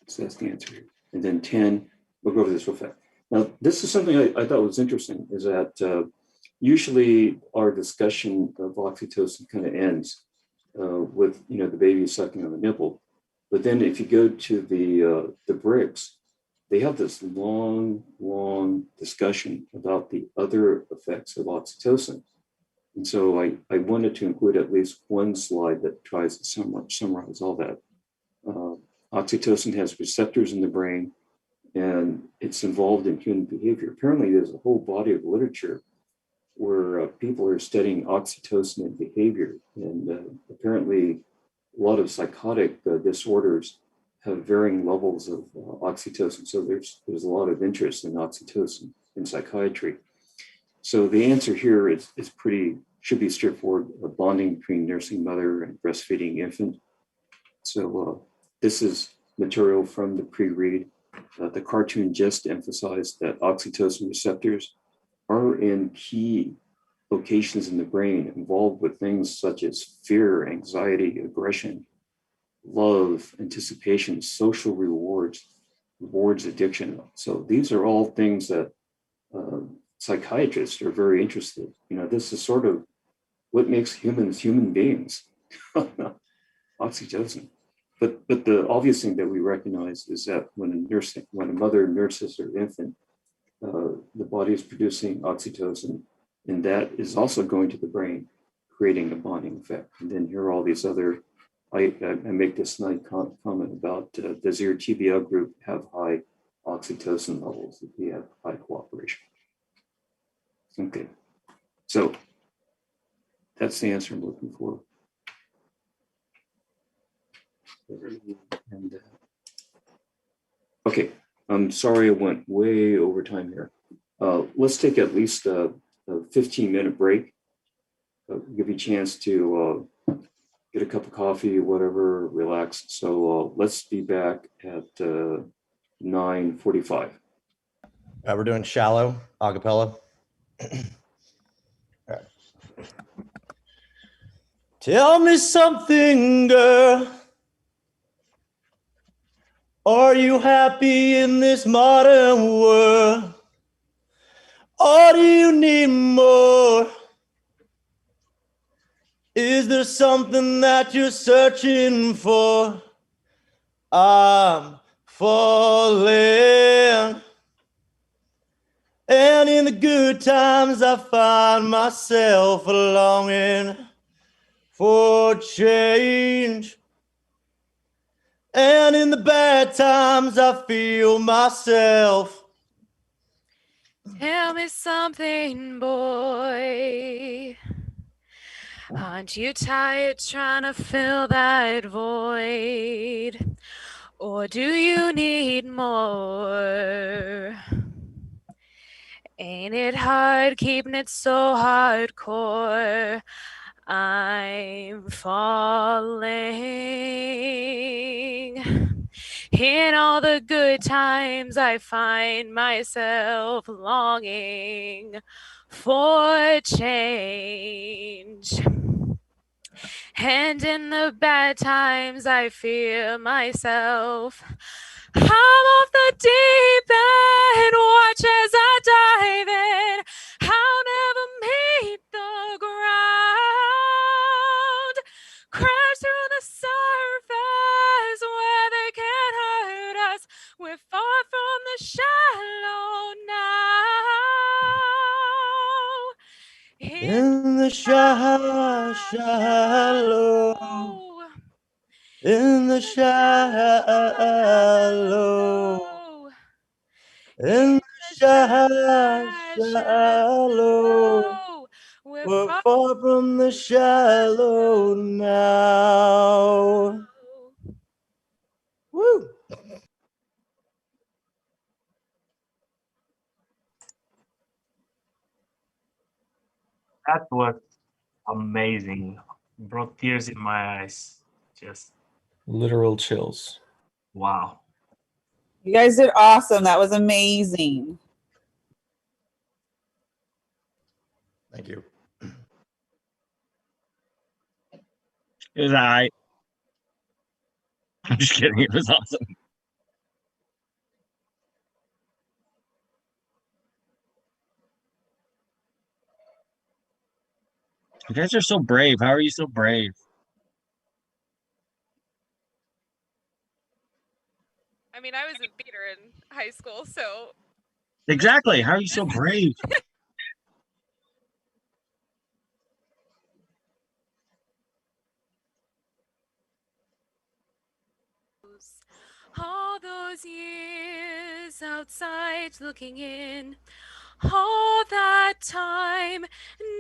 So that's the answer here. And then 10, we'll go over this real fast. Now, this is something I thought was interesting, is that usually our discussion of oxytocin kind of ends with the baby sucking on the nipple. But then if you go to the bricks, they have this long discussion about the other effects of oxytocin. And so I wanted to include at least one slide that tries to summarize all that. Oxytocin has receptors in the brain, and it's involved in human behavior. Apparently, there's a whole body of literature where people are studying oxytocin and behavior. And apparently, a lot of psychotic disorders have varying levels of oxytocin. So there's a lot of interest in oxytocin in psychiatry. So the answer here should be straightforward: a bonding between nursing mother and breastfeeding infant. So this is material from the pre-read. The cartoon just emphasized that oxytocin receptors are in key locations in the brain involved with things such as fear, anxiety, aggression, love, anticipation, social rewards addiction. So these are all things that psychiatrists are very interested. This is sort of what makes humans human beings. Oxytocin. But the obvious thing that we recognize is that when a mother nurses her infant, the body is producing oxytocin, and that is also going to the brain, creating a bonding effect. And then here are all these other. I make this nice comment about does your TBL group have high oxytocin levels? If we have high cooperation. Okay, so that's the answer I'm looking for. And, okay, I'm sorry I went way over time here. Let's take at least a 15-minute break. Give you a chance to get a cup of coffee, whatever, relax. So let's be back at 9:45. We're doing shallow acapella. All right. Tell me something, girl. Are you happy in this modern world? Or do you need more? Is there something that you're searching for? I'm falling. And in the good times, I find myself longing for change. And in the bad times, I feel myself. Tell me something, boy. Aren't you tired trying to fill that void? Or do you need more? Ain't it hard keeping it so hardcore? I'm falling. In all the good times, I find myself longing for change. And in the bad times, I fear myself. I'm off the deep end, watch as I dive in. I'll never meet the ground. Crash through the surface where they can't hurt us. We're far from the shallow now. In the shallow, in the shallow, in the shallow, we're far from the shallow now. Woo! That was amazing. Brought tears in my eyes. Just Literal chills. wow. You guys did awesome. That was amazing. Thank you. It was I'm just kidding. It was awesome. You guys are so brave. How are you so brave? I mean, I was a theater in high school, so Exactly. How are you so brave? all those years outside looking in, all that time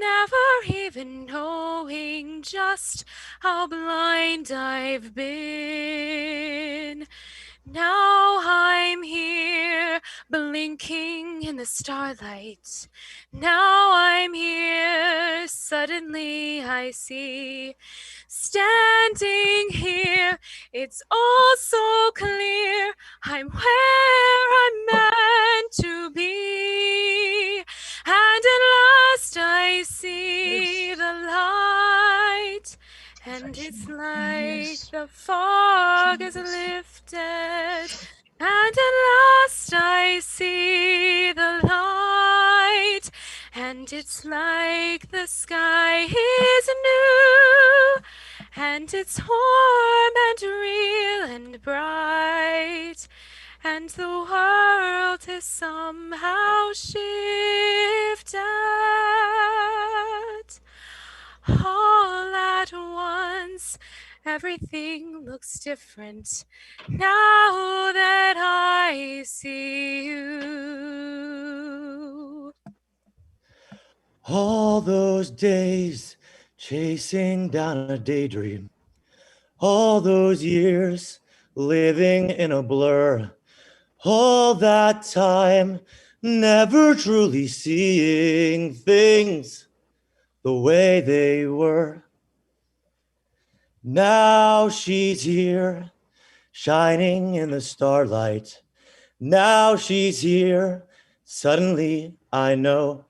never even knowing just how blind I've been. Now I'm here blinking in the starlight. Now I'm here, suddenly I see. Standing here, it's all so clear. I'm where I'm meant to be. And at last I see the light. And it's like the fog is lifted. And at last I see the light. And it's like the sky is new. And it's warm and real and bright. And the world is somehow shifted. All at once, everything looks different now that I see you. All those days chasing down a daydream. All those years living in a blur. All that time never truly seeing things the way they were. Now she's here, shining in the starlight. Now she's here, suddenly I know.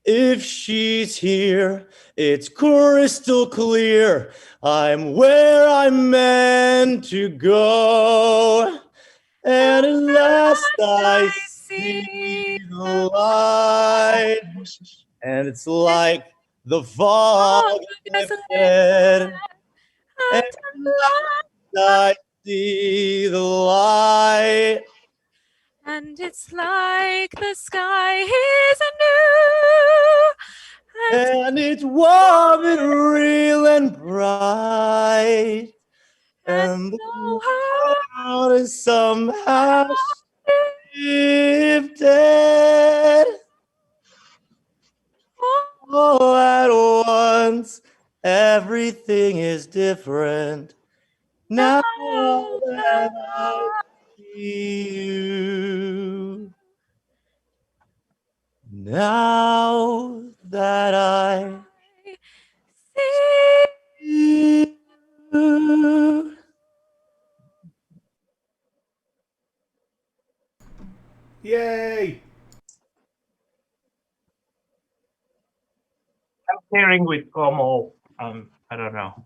If she's here, it's crystal clear. I'm where I'm meant to go. And at last I see the light. And it's like the fog is lifted. And at last I see the light. And it's like the sky is new. And it's warm and real and bright. And the world is somehow shifted. All at once, everything is different. Now that I see you. Now that I see you. Yay! I'm pairing with Como. I don't know.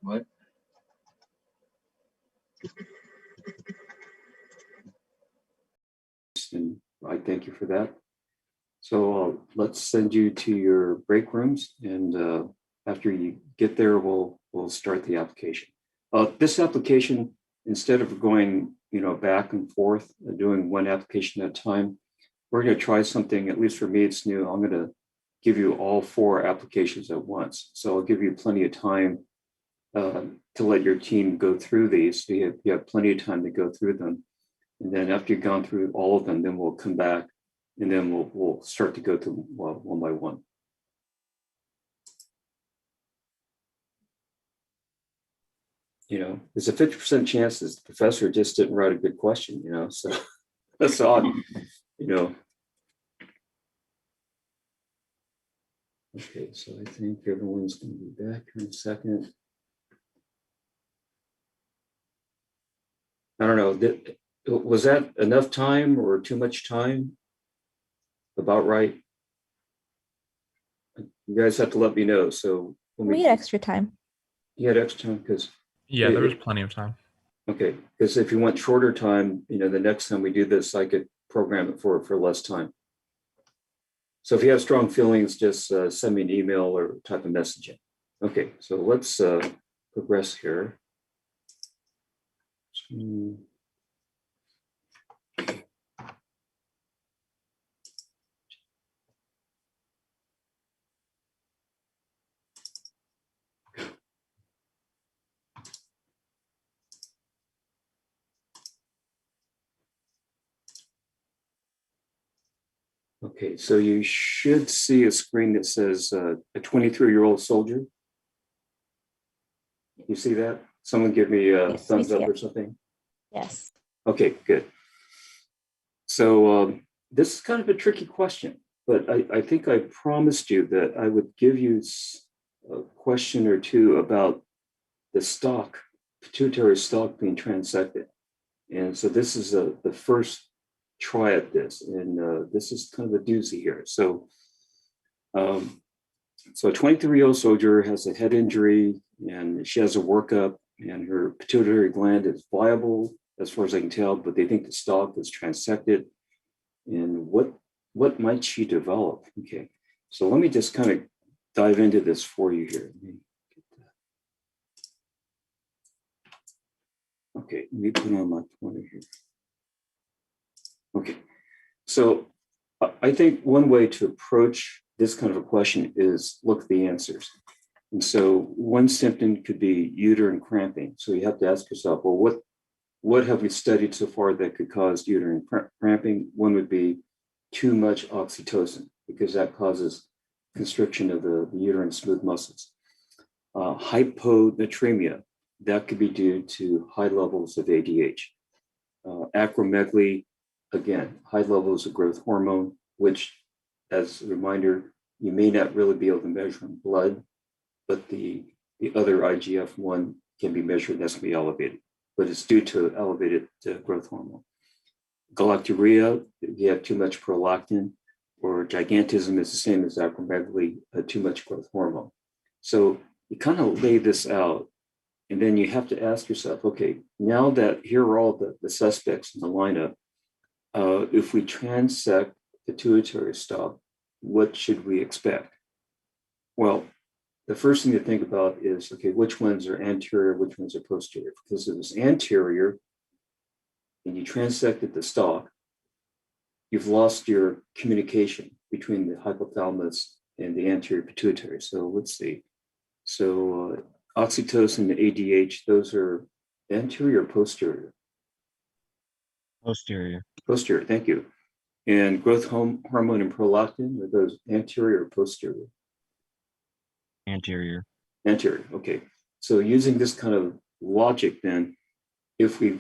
What? And I thank you for that. So let's send you to your break rooms, and after you get there, we'll start the application. This application, instead of going back and forth, doing one application at a time, we're going to try something. At least for me, it's new. I'm going to give you all 4 applications at once. So I'll give you plenty of time to let your team go through these. So you have plenty of time to go through them. And then after you've gone through all of them, then we'll come back and then we'll start to go through one by one. There's a 50% chance that the professor just didn't write a good question, so that's odd, Okay, so I think everyone's going to be back here in a second. I don't know, was that enough time or too much time? About right? You guys have to let me know. So we had extra time. You had extra time because yeah, there was plenty of time. Okay, because if you want shorter time, the next time we do this, I could program it for less time. So if you have strong feelings, just send me an email or type a message in. Okay, so let's progress here. Okay, so you should see a screen that says a 23-year-old soldier. You see that? Someone give me a thumbs up or something. Yes. Okay, good. So this is kind of a tricky question, but I think I promised you that I would give you a question or two about the stalk, pituitary stalk being transected. And so this is the first try at this, and this is kind of a doozy here. So a 23-year-old soldier has a head injury and she has a workup and her pituitary gland is viable as far as I can tell, but they think the stalk is transected. And what might she develop? Okay, so let me just kind of dive into this for you here. Okay, let me put on my pointer here. Okay, so I think one way to approach this kind of a question is look at the answers. And so one symptom could be uterine cramping. So you have to ask yourself, well, what have we studied so far that could cause uterine cramping? One would be too much oxytocin, because that causes constriction of the uterine smooth muscles. Hyponatremia, that could be due to high levels of ADH. Acromegaly, again, high levels of growth hormone, which, as a reminder, you may not really be able to measure in blood, but the other IGF-1 can be measured and that's going to be elevated, but it's due to elevated growth hormone. Galacturia, you have too much prolactin, or gigantism is the same as acromegaly, too much growth hormone. So you kind of lay this out And then you have to ask yourself, okay, now that here are all the suspects in the lineup, if we transect pituitary stalk, what should we expect? Well, the first thing to think about is, okay, which ones are anterior, which ones are posterior? Because if it's anterior and you transected the stalk, you've lost your communication between the hypothalamus and the anterior pituitary. So let's see. So oxytocin and ADH, those are anterior or posterior? Posterior. Posterior, thank you. And growth hormone and prolactin, are those anterior or posterior? Anterior. Anterior, okay. So using this kind of logic then, if we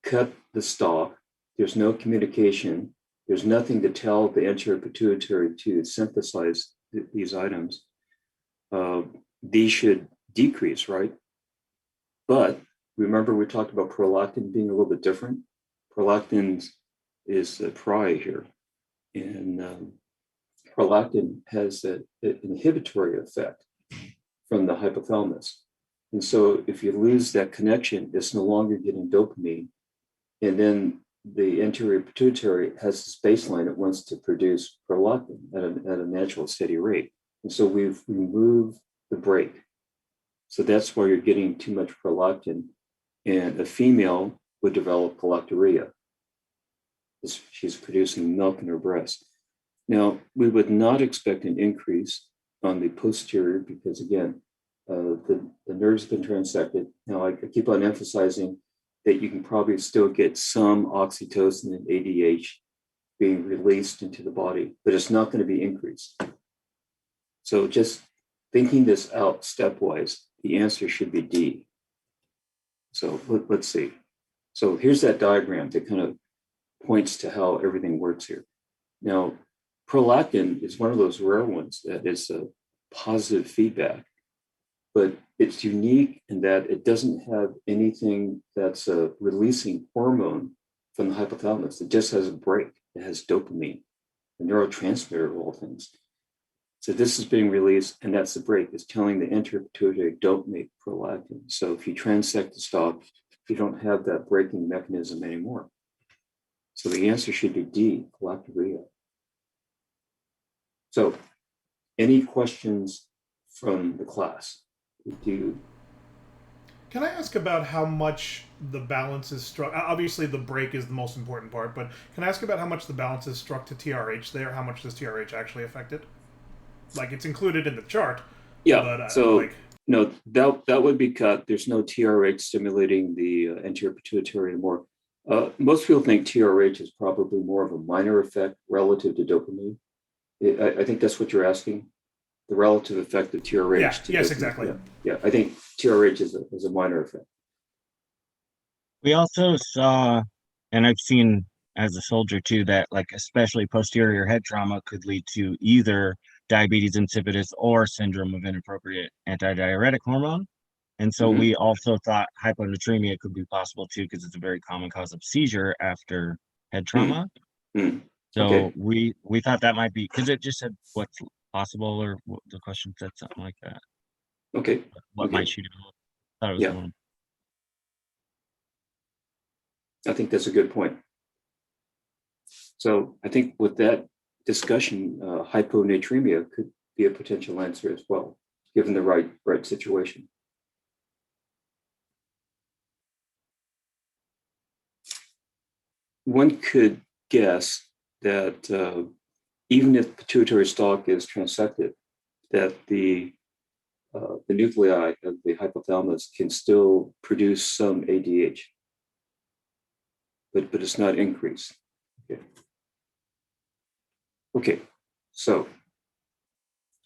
cut the stalk, there's no communication, there's nothing to tell the anterior pituitary to synthesize these items, these should decrease, right? But remember we talked about prolactin being a little bit different. Prolactin is the pri here. And prolactin has an inhibitory effect from the hypothalamus. And so if you lose that connection, it's no longer getting dopamine. And then the anterior pituitary has this baseline it wants to produce prolactin at a natural steady rate. And so we've removed the brake. So that's why you're getting too much prolactin. And a female would develop prolacturia. She's producing milk in her breast. Now, we would not expect an increase on the posterior because, again, the nerve's been transected. Now, I keep on emphasizing that you can probably still get some oxytocin and ADH being released into the body, but it's not going to be increased. So just thinking this out stepwise, the answer should be D. So let's see. So here's that diagram that kind of points to how everything works here. Now, prolactin is one of those rare ones that is a positive feedback, but it's unique in that it doesn't have anything that's a releasing hormone from the hypothalamus. It just has a brake. It has dopamine, a neurotransmitter of all things. So this is being released, and that's the brake. It's telling the anterior pituitary, don't make prolactin. So if you transect the stalk, you don't have that braking mechanism anymore. So the answer should be D, prolacturia. So any questions from the class? Can I ask about how much the balance is struck? Obviously, the break is the most important part, but can I ask about how much the balance is struck to TRH there? How much does TRH actually affect it? Like, it's included in the chart. Yeah, but, so no, that would be cut. There's no TRH stimulating the anterior pituitary anymore. Most people think TRH is probably more of a minor effect relative to dopamine. I think that's what you're asking. The relative effect of TRH. Yeah, to yes, dopamine. exactly. Yeah, I think TRH is a minor effect. We also saw, and I've seen as a soldier too, that like especially posterior head trauma could lead to either diabetes insipidus or syndrome of inappropriate antidiuretic hormone. And so we also thought hyponatremia could be possible too, because it's a very common cause of seizure after head trauma. So Okay. we thought that might be, because it just said what's possible, or the question said something like that. Okay. What might you do? Thought it was one. I think that's a good point. So I think with that discussion, hyponatremia could be a potential answer as well, given the right situation. One could guess that even if pituitary stalk is transected, that the nuclei of the hypothalamus can still produce some ADH, but it's not increased. Okay, so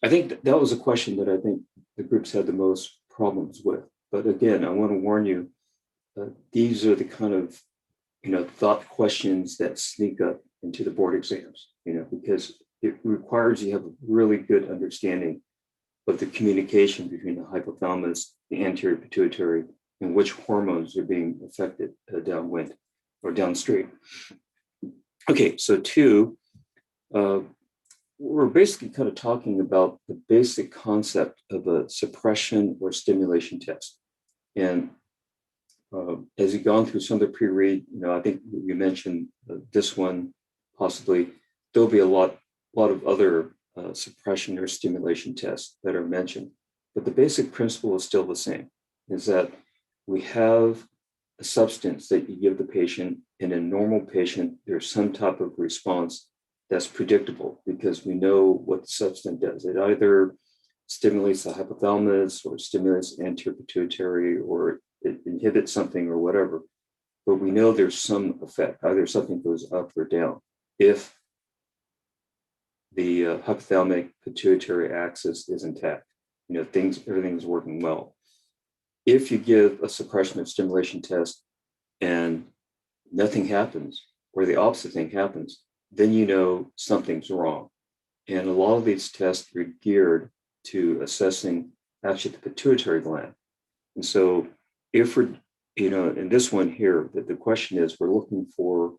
I think that was a question that I think the groups had the most problems with. But again, I want to warn you, these are the kind of thought questions that sneak up into the board exams, because it requires you have a really good understanding of the communication between the hypothalamus, the anterior pituitary, and which hormones are being affected downwind or downstream. Okay, so two, we're basically kind of talking about the basic concept of a suppression or stimulation test. And as you've gone through some of the pre-read, I think you mentioned this one possibly. There'll be a lot of other suppression or stimulation tests that are mentioned, but the basic principle is still the same: is that we have a substance that you give the patient. In a normal patient, there's some type of response that's predictable because we know what the substance does. It either stimulates the hypothalamus or stimulates the anterior pituitary, or it inhibits something or whatever. But we know there's some effect, either something goes up or down if the hypothalamic pituitary axis is intact. Everything's working well. If you give a suppression of stimulation test and nothing happens, or the opposite thing happens, then you know something's wrong. And a lot of these tests are geared to assessing actually the pituitary gland. And so if we're, in this one here, the question is, we're looking for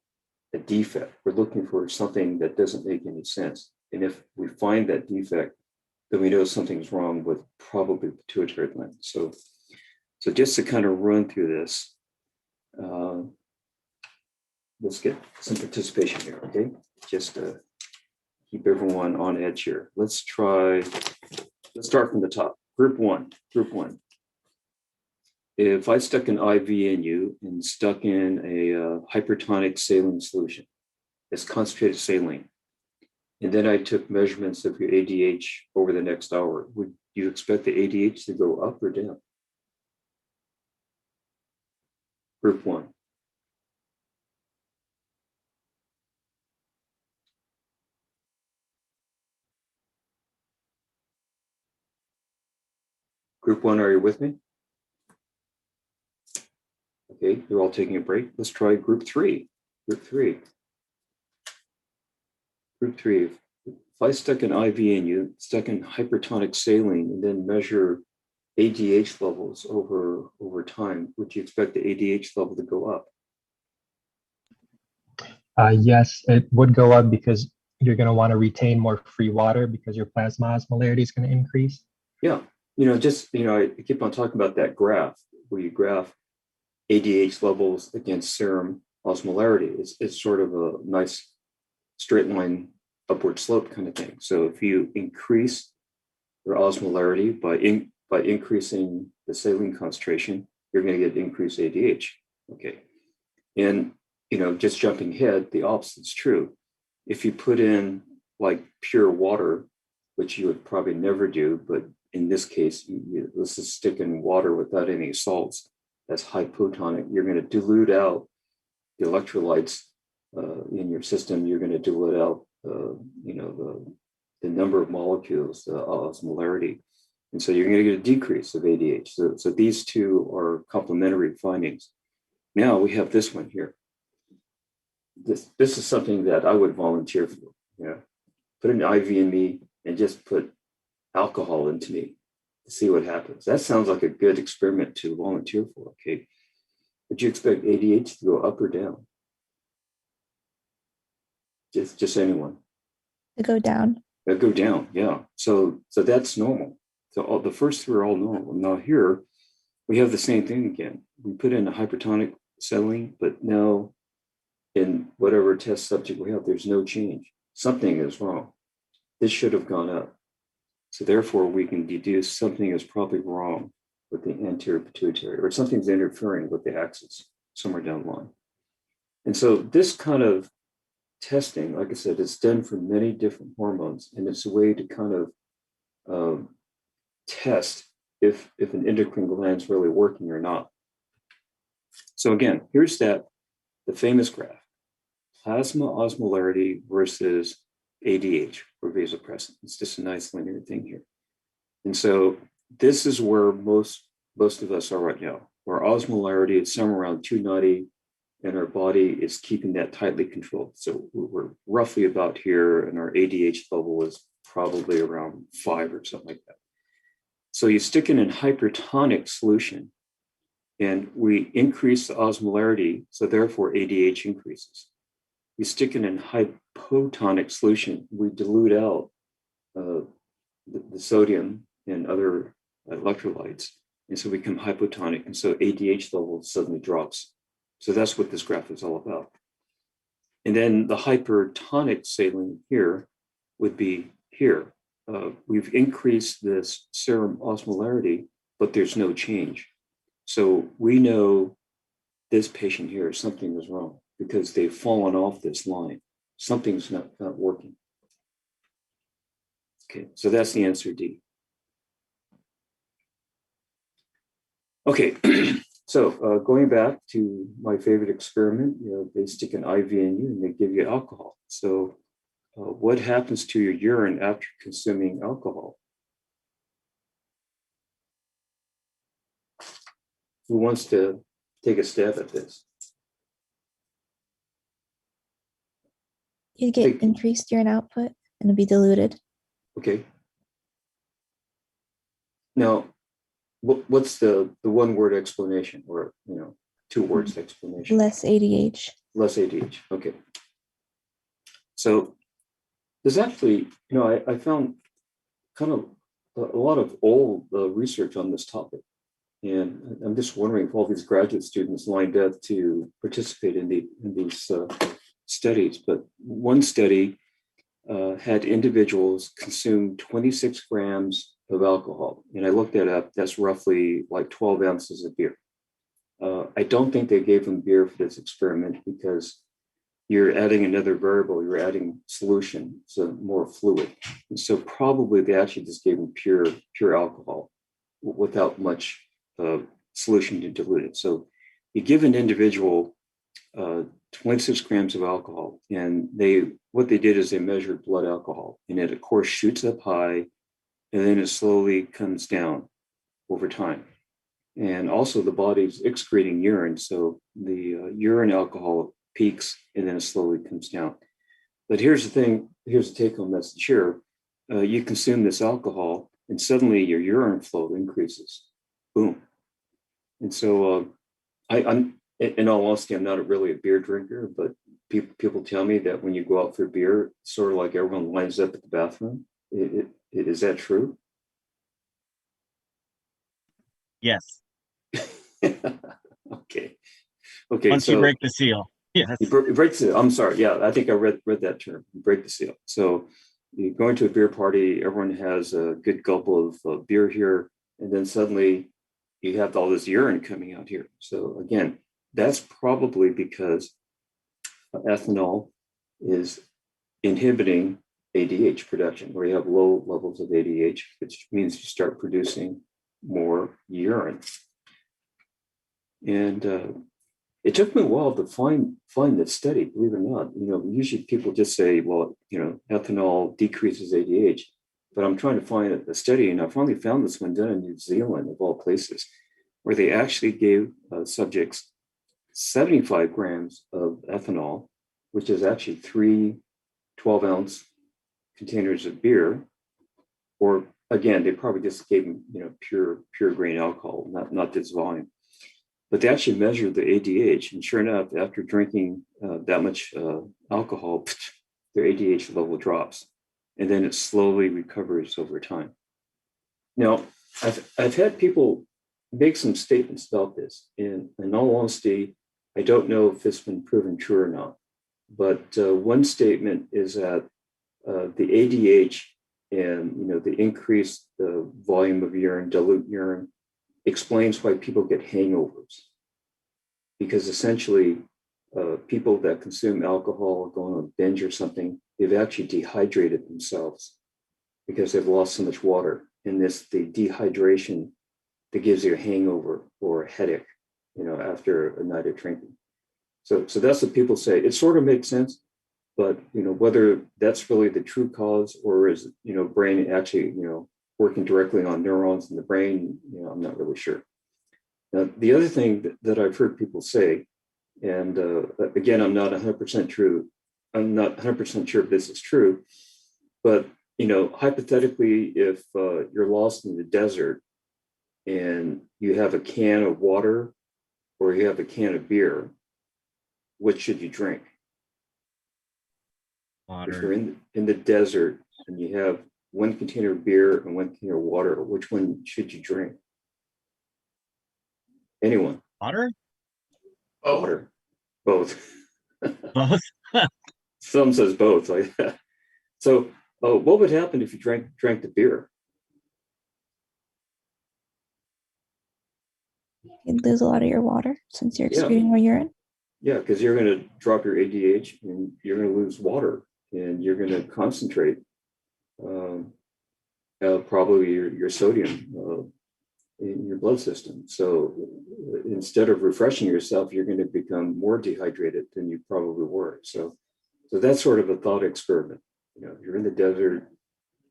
a defect. We're looking for something that doesn't make any sense. And if we find that defect, then we know something's wrong with probably the pituitary gland. So just to kind of run through this, let's get some participation here, okay? Just to keep everyone on edge here. Let's start from the top. Group one. If I stuck an IV in you and stuck in a hypertonic saline solution, it's concentrated saline, and then I took measurements of your ADH over the next hour, would you expect the ADH to go up or down? Group one. Group one, are you with me? Okay, you're all taking a break. Let's try group three. Group three. If I stuck an IV in you, stuck in hypertonic saline, and then measure ADH levels over time, would you expect the ADH level to go up? Yes, it would go up because you're going to want to retain more free water because your plasma osmolarity is going to increase. Yeah, I keep on talking about that graph where you graph ADH levels against serum osmolarity. It's sort of a nice straight line upward slope kind of thing. So if you increase your osmolarity by increasing the saline concentration, you're going to get increased ADH. Okay, and just jumping ahead, the opposite is true. If you put in like pure water, which you would probably never do, but in this case, let's just stick in water without any salts, that's hypotonic. You're going to dilute out the electrolytes in your system. You're going to dilute out, the number of molecules, the osmolarity. And so you're going to get a decrease of ADH. So these two are complementary findings. Now we have this one here. This is something that I would volunteer for. Put an IV in me and just put alcohol into me to see what happens. That sounds like a good experiment to volunteer for. Okay, would you expect ADH to go up or down? Just anyone. To go down. It'll go down, yeah. So that's normal. So the first three are all normal. Now here we have the same thing again. We put in a hypertonic saline, but now in whatever test subject we have, there's no change. Something is wrong. This should have gone up. So therefore, we can deduce something is probably wrong with the anterior pituitary, or something's interfering with the axis somewhere down the line. And so this kind of testing, like I said, it's done for many different hormones, and it's a way to kind of test if an endocrine gland is really working or not. So again, here's the famous graph: plasma osmolarity versus ADH or vasopressin. It's just a nice linear thing here. And so this is where most of us are right now. Our osmolarity is somewhere around 290, and our body is keeping that tightly controlled. So we're roughly about here, and our ADH level is probably around 5 or something like that. So you stick in a hypertonic solution, and we increase the osmolarity, so therefore ADH increases. We stick in a hypotonic solution, we dilute out the sodium and other electrolytes, and so we become hypotonic, and so ADH level suddenly drops. So that's what this graph is all about. And then the hypertonic saline here would be here. We've increased this serum osmolarity, but there's no change. So we know this patient here, something is wrong because they've fallen off this line. Something's not working. Okay, so that's the answer D. Okay, so going back to my favorite experiment, they stick an IV in you and they give you alcohol. So what happens to your urine after consuming alcohol? Who wants to take a stab at this? You get increased urine output and it'll be diluted. Okay. Now, what's the one word explanation, or 2 words explanation? Less ADH. Less ADH. Okay. So there's actually, I found kind of a lot of old research on this topic. And I'm just wondering if all these graduate students lined up to participate in these studies. But one study had individuals consume 26 grams of alcohol. And I looked that up. That's roughly like 12 ounces of beer. I don't think they gave them beer for this experiment because you're adding another variable. You're adding solution, so more fluid. And so probably they actually just gave them pure alcohol without much solution to dilute it. So you give an individual 26 grams of alcohol, and what they did is they measured blood alcohol, and it of course shoots up high, and then it slowly comes down over time. And also the body's excreting urine, so the urine alcohol peaks and then it slowly comes down. But here's the thing, here's the take-home message here. You consume this alcohol and suddenly your urine flow increases. Boom. And so I'm, in all honesty, I'm not really a beer drinker, but people tell me that when you go out for beer, it's sort of like everyone lines up at the bathroom. Is that true? Yes. Okay. Once you break the seal. Yes. You break the seal. I'm sorry. Yeah, I think I read that term. You break the seal. So you go into a beer party, everyone has a good gulp of beer here, and then suddenly you have all this urine coming out here. So again, that's probably because ethanol is inhibiting ADH production, where you have low levels of ADH, which means you start producing more urine. And it took me a while to find this study, believe it or not. Usually people just say, well, ethanol decreases ADH, but I'm trying to find a study, and I finally found this one done in New Zealand, of all places, where they actually gave subjects 75 grams of ethanol, which is actually 3 12-ounce containers of beer, or again, they probably just gave them, pure grain alcohol, not this volume. But they actually measured the ADH, and sure enough, after drinking that much alcohol, their ADH level drops, and then it slowly recovers over time. Now, I've had people make some statements about this. In all honesty, I don't know if it's been proven true or not. But one statement is that the ADH and the increased volume of urine, dilute urine, explains why people get hangovers. Because essentially, people that consume alcohol, going on a binge or something, they've actually dehydrated themselves because they've lost so much water. And the dehydration that gives you a hangover or a headache, after a night of drinking. So that's what people say. It sort of makes sense, but whether that's really the true cause, or is brain actually working directly on neurons in the brain, I'm not really sure. Now, the other thing that I've heard people say, and again, I'm not 100% true. I'm not 100% sure if this is true, but hypothetically, if you're lost in the desert and you have a can of water or you have a can of beer, what should you drink? Water. If you're in the desert and you have one container of beer and one container of water, which one should you drink? Anyone? Water? Water. Both. Both? Some says both. Like that. So, what would happen if you drank the beer? You'd lose a lot of your water since you're Yeah. excreting more urine. Yeah, because you're going to drop your ADH and you're going to lose water and you're going to concentrate probably your sodium in your blood system. So instead of refreshing yourself, you're going to become more dehydrated than you probably were. So that's sort of a thought experiment. You know, you're in the desert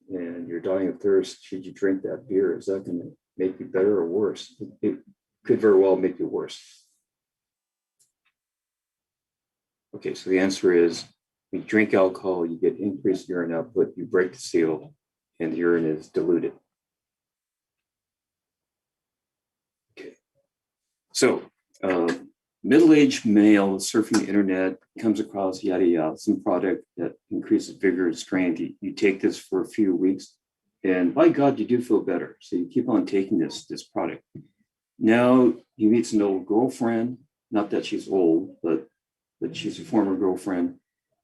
and you're dying of thirst. Should you drink that beer? Is that going to make you better or worse? It could very well make you worse. Okay, so the answer is when you drink alcohol, you get increased urine output, you break the seal, and the urine is diluted. Okay, so middle-aged male surfing the internet comes across yada yada, some product that increases vigor and strength. You take this for a few weeks, and by God, you do feel better. So you keep on taking this product. Now he meets an old girlfriend, not that she's old, but she's a former girlfriend,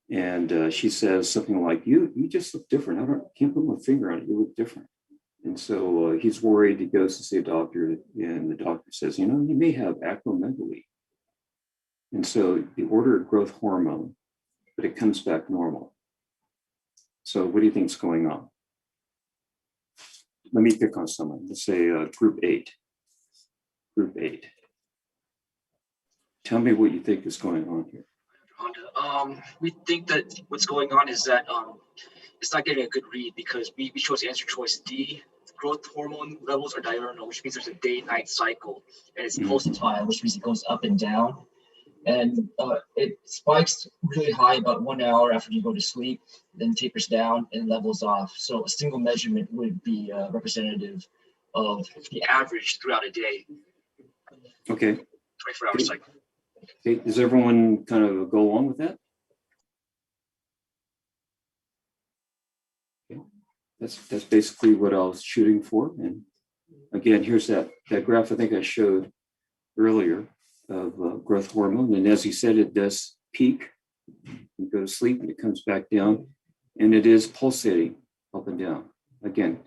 and she says something like, "You just look different. Can't put my finger on it. You look different." And so he's worried. He goes to see a doctor, and the doctor says, "You may have acromegaly." And so they order a growth hormone, but it comes back normal. So what do you think is going on? Let me pick on someone. Let's say group 8. Group 8. Tell me what you think is going on here. We think that what's going on is that it's not getting a good read because we chose answer choice D. Growth hormone levels are diurnal, which means there's a day-night cycle, and it's pulsatile, which means it goes up and down. And it spikes really high about 1 hour after you go to sleep, then tapers down and levels off. So a single measurement would be representative of the average throughout a day. Okay. 24-hour cycle. Okay. Does everyone kind of go along with that? Okay. That's basically what I was shooting for. And again, here's that graph I think I showed earlier of growth hormone. And as you said, it does peak. You go to sleep and it comes back down. And it is pulsating up and down. Again,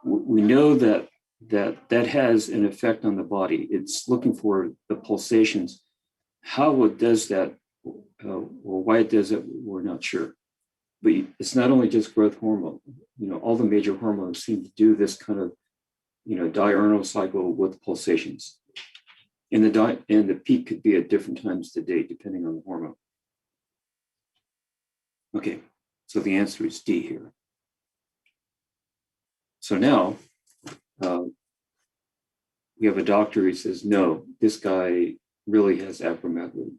we know that has an effect on the body. It's looking for the pulsations. How it does that or why it does it, we're not sure. But it's not only just growth hormone. All the major hormones seem to do this kind of, diurnal cycle with pulsations. And the peak could be at different times of the day, depending on the hormone. Okay, so the answer is D here. So now we have a doctor who says, no, this guy really has acromegaly.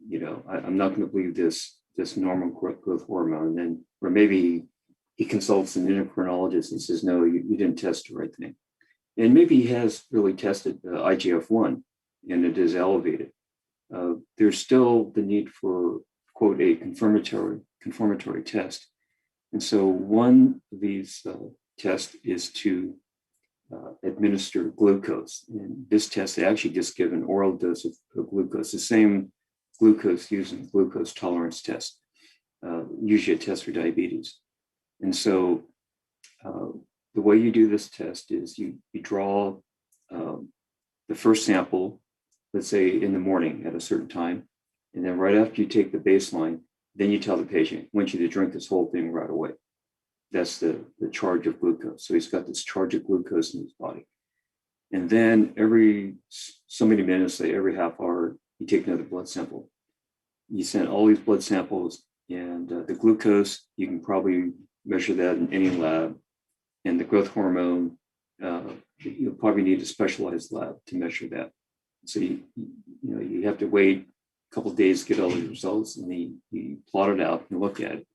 I'm not going to believe this normal growth hormone. Or maybe he consults an endocrinologist and says, no, you didn't test the right thing. And maybe he has really tested IGF-1 and it is elevated. There's still the need for, quote, a confirmatory test. And so one of these tests is to administer glucose. And this test, they actually just give an oral dose of glucose, the same glucose used in the glucose tolerance test, usually a test for diabetes. And so the way you do this test is you draw the first sample, let's say in the morning at a certain time, and then right after you take the baseline, then you tell the patient, I want you to drink this whole thing right away. That's the charge of glucose. So he's got this charge of glucose in his body. And then every so many minutes, say every half hour, you take another blood sample. You send all these blood samples, and the glucose, you can probably measure that in any lab. And the growth hormone, you'll probably need a specialized lab to measure that. So you have to wait a couple of days to get all the results, and you plot it out and look at it.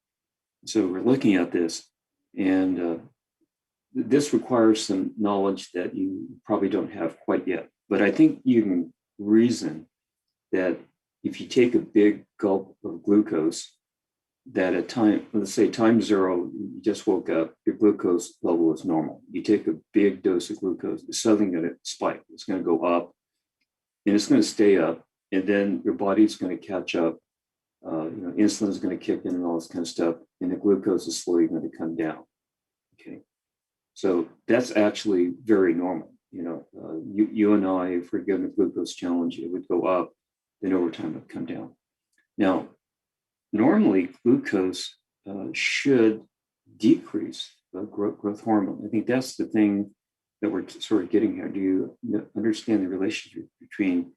So we're looking at this, and this requires some knowledge that you probably don't have quite yet. But I think you can reason that if you take a big gulp of glucose, that at time, let's say time 0, you just woke up, your glucose level is normal. You take a big dose of glucose, it's suddenly going to spike. It's going to go up, and it's going to stay up, and then your body's going to catch up. Insulin is going to kick in and all this kind of stuff, and the glucose is slowly going to come down. Okay, so that's actually very normal. You and I, if we're given a glucose challenge, it would go up, then over time it would come down. Now, normally glucose should decrease growth hormone. I think that's the thing that we're sort of getting here. Do you understand the relationship between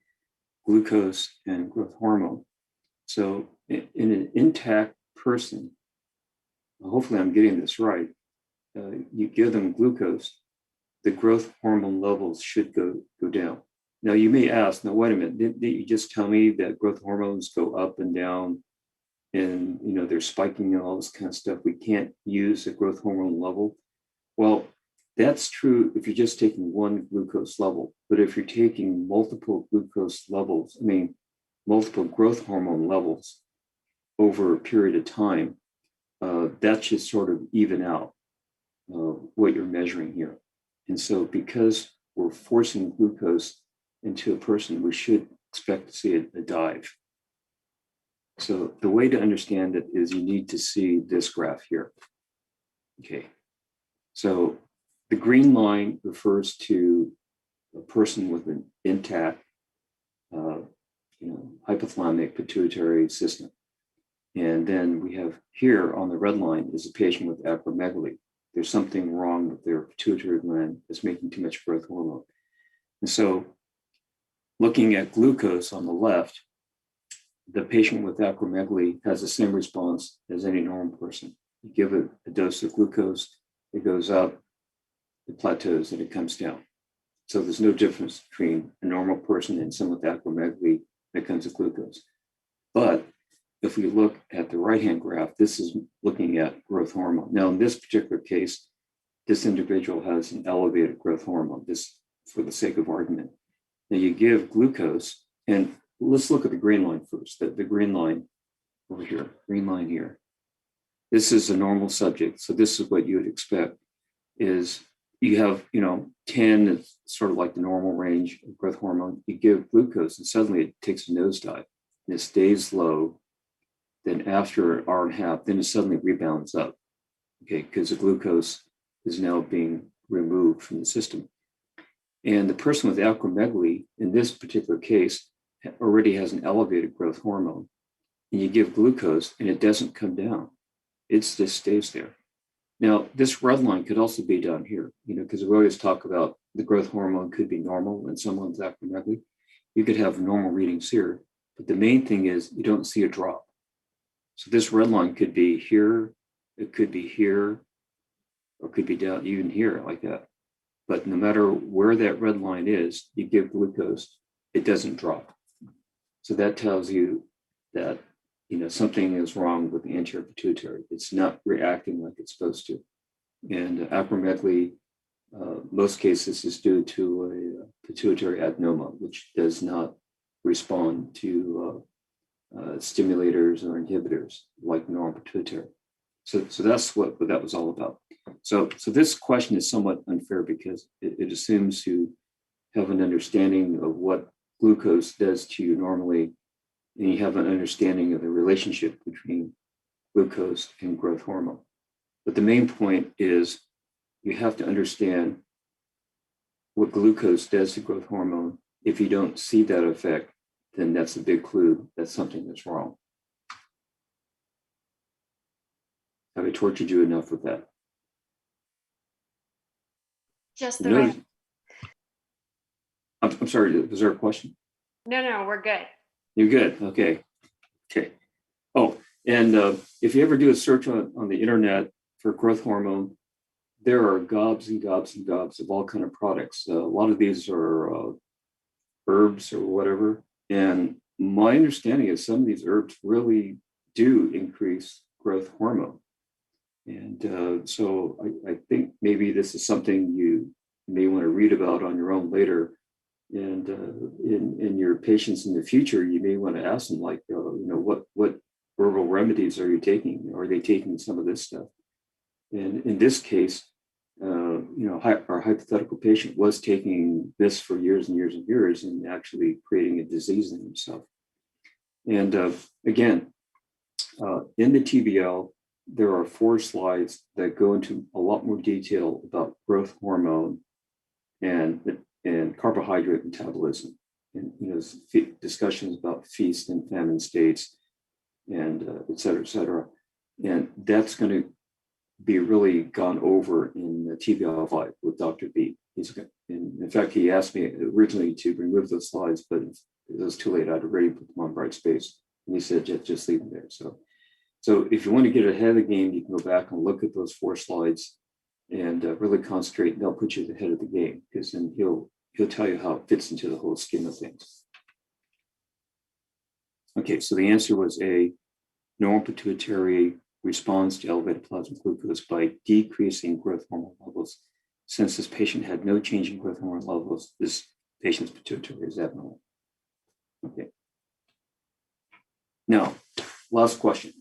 glucose and growth hormone? So in an intact person, hopefully I'm getting this right, you give them glucose, the growth hormone levels should go down. Now you may ask, now wait a minute, didn't you just tell me that growth hormones go up and down and they're spiking and all this kind of stuff? We can't use a growth hormone level. Well, that's true if you're just taking one glucose level, but if you're taking multiple glucose levels, multiple growth hormone levels over a period of time, that should sort of even out what you're measuring here. And so because we're forcing glucose into a person, we should expect to see a dive. So the way to understand it is you need to see this graph here. Okay, so the green line refers to a person with an intact hypothalamic pituitary system. And then we have here on the red line is a patient with acromegaly. There's something wrong with their pituitary gland that's making too much growth hormone. And so looking at glucose on the left, the patient with acromegaly has the same response as any normal person. You give it a dose of glucose, it goes up, it plateaus, and it comes down. So there's no difference between a normal person and someone with acromegaly when it comes to glucose. But if we look at the right-hand graph, this is looking at growth hormone. Now, in this particular case, this individual has an elevated growth hormone, this for the sake of argument. Now you give glucose, and let's look at the green line first, the green line over here, green line here. This is a normal subject. So this is what you would expect is you have, 10 is sort of like the normal range of growth hormone. You give glucose and suddenly it takes a nosedive and it stays low. Then after an hour and a half, then it suddenly rebounds up, okay, because the glucose is now being removed from the system. And the person with acromegaly, in this particular case, already has an elevated growth hormone. And you give glucose and it doesn't come down. It just stays there. Now, this red line could also be down here, because we always talk about the growth hormone could be normal in someone with acromegaly. You could have normal readings here, but the main thing is you don't see a drop. So this red line could be here, it could be here, or it could be down even here like that. But no matter where that red line is, you give glucose, it doesn't drop. So that tells you that something is wrong with the anterior pituitary. It's not reacting like it's supposed to. And acromegaly, most cases is due to a pituitary adenoma, which does not respond to stimulators or inhibitors like normal pituitary. So that's what that was all about. So this question is somewhat unfair because it assumes you have an understanding of what glucose does to you normally, and you have an understanding of the relationship between glucose and growth hormone. But the main point is you have to understand what glucose does to growth hormone. If you don't see that effect, then that's a big clue that something is wrong. Have I tortured you enough with that? Just the right. I'm sorry, was there a question? No, we're good. You're good. Okay. Oh, and if you ever do a search on the internet for growth hormone, there are gobs and gobs and gobs of all kind of products. A lot of these are herbs or whatever. And my understanding is some of these herbs really do increase growth hormone. And so I think maybe this is something you may want to read about on your own later. And in your patients in the future, you may want to ask them, like, what herbal remedies are you taking? Are they taking some of this stuff? And in this case, our hypothetical patient was taking this for years and years and years and actually creating a disease in himself. And again, in the TBL, there are 4 slides that go into a lot more detail about growth hormone and carbohydrate metabolism, and discussions about feast and famine states, and et cetera, et cetera. And that's going to be really gone over in the TBL 5 with Dr. B. In fact, he asked me originally to remove those slides, but it was too late. I'd already put them on Brightspace, and he said, just leave them there. So if you want to get ahead of the game, you can go back and look at those 4 slides and really concentrate, and they'll put you ahead of the game, because then he'll tell you how it fits into the whole scheme of things. Okay, so the answer was A, normal pituitary responds to elevated plasma glucose by decreasing growth hormone levels. Since this patient had no change in growth hormone levels, this patient's pituitary is abnormal. Okay. Now, last question.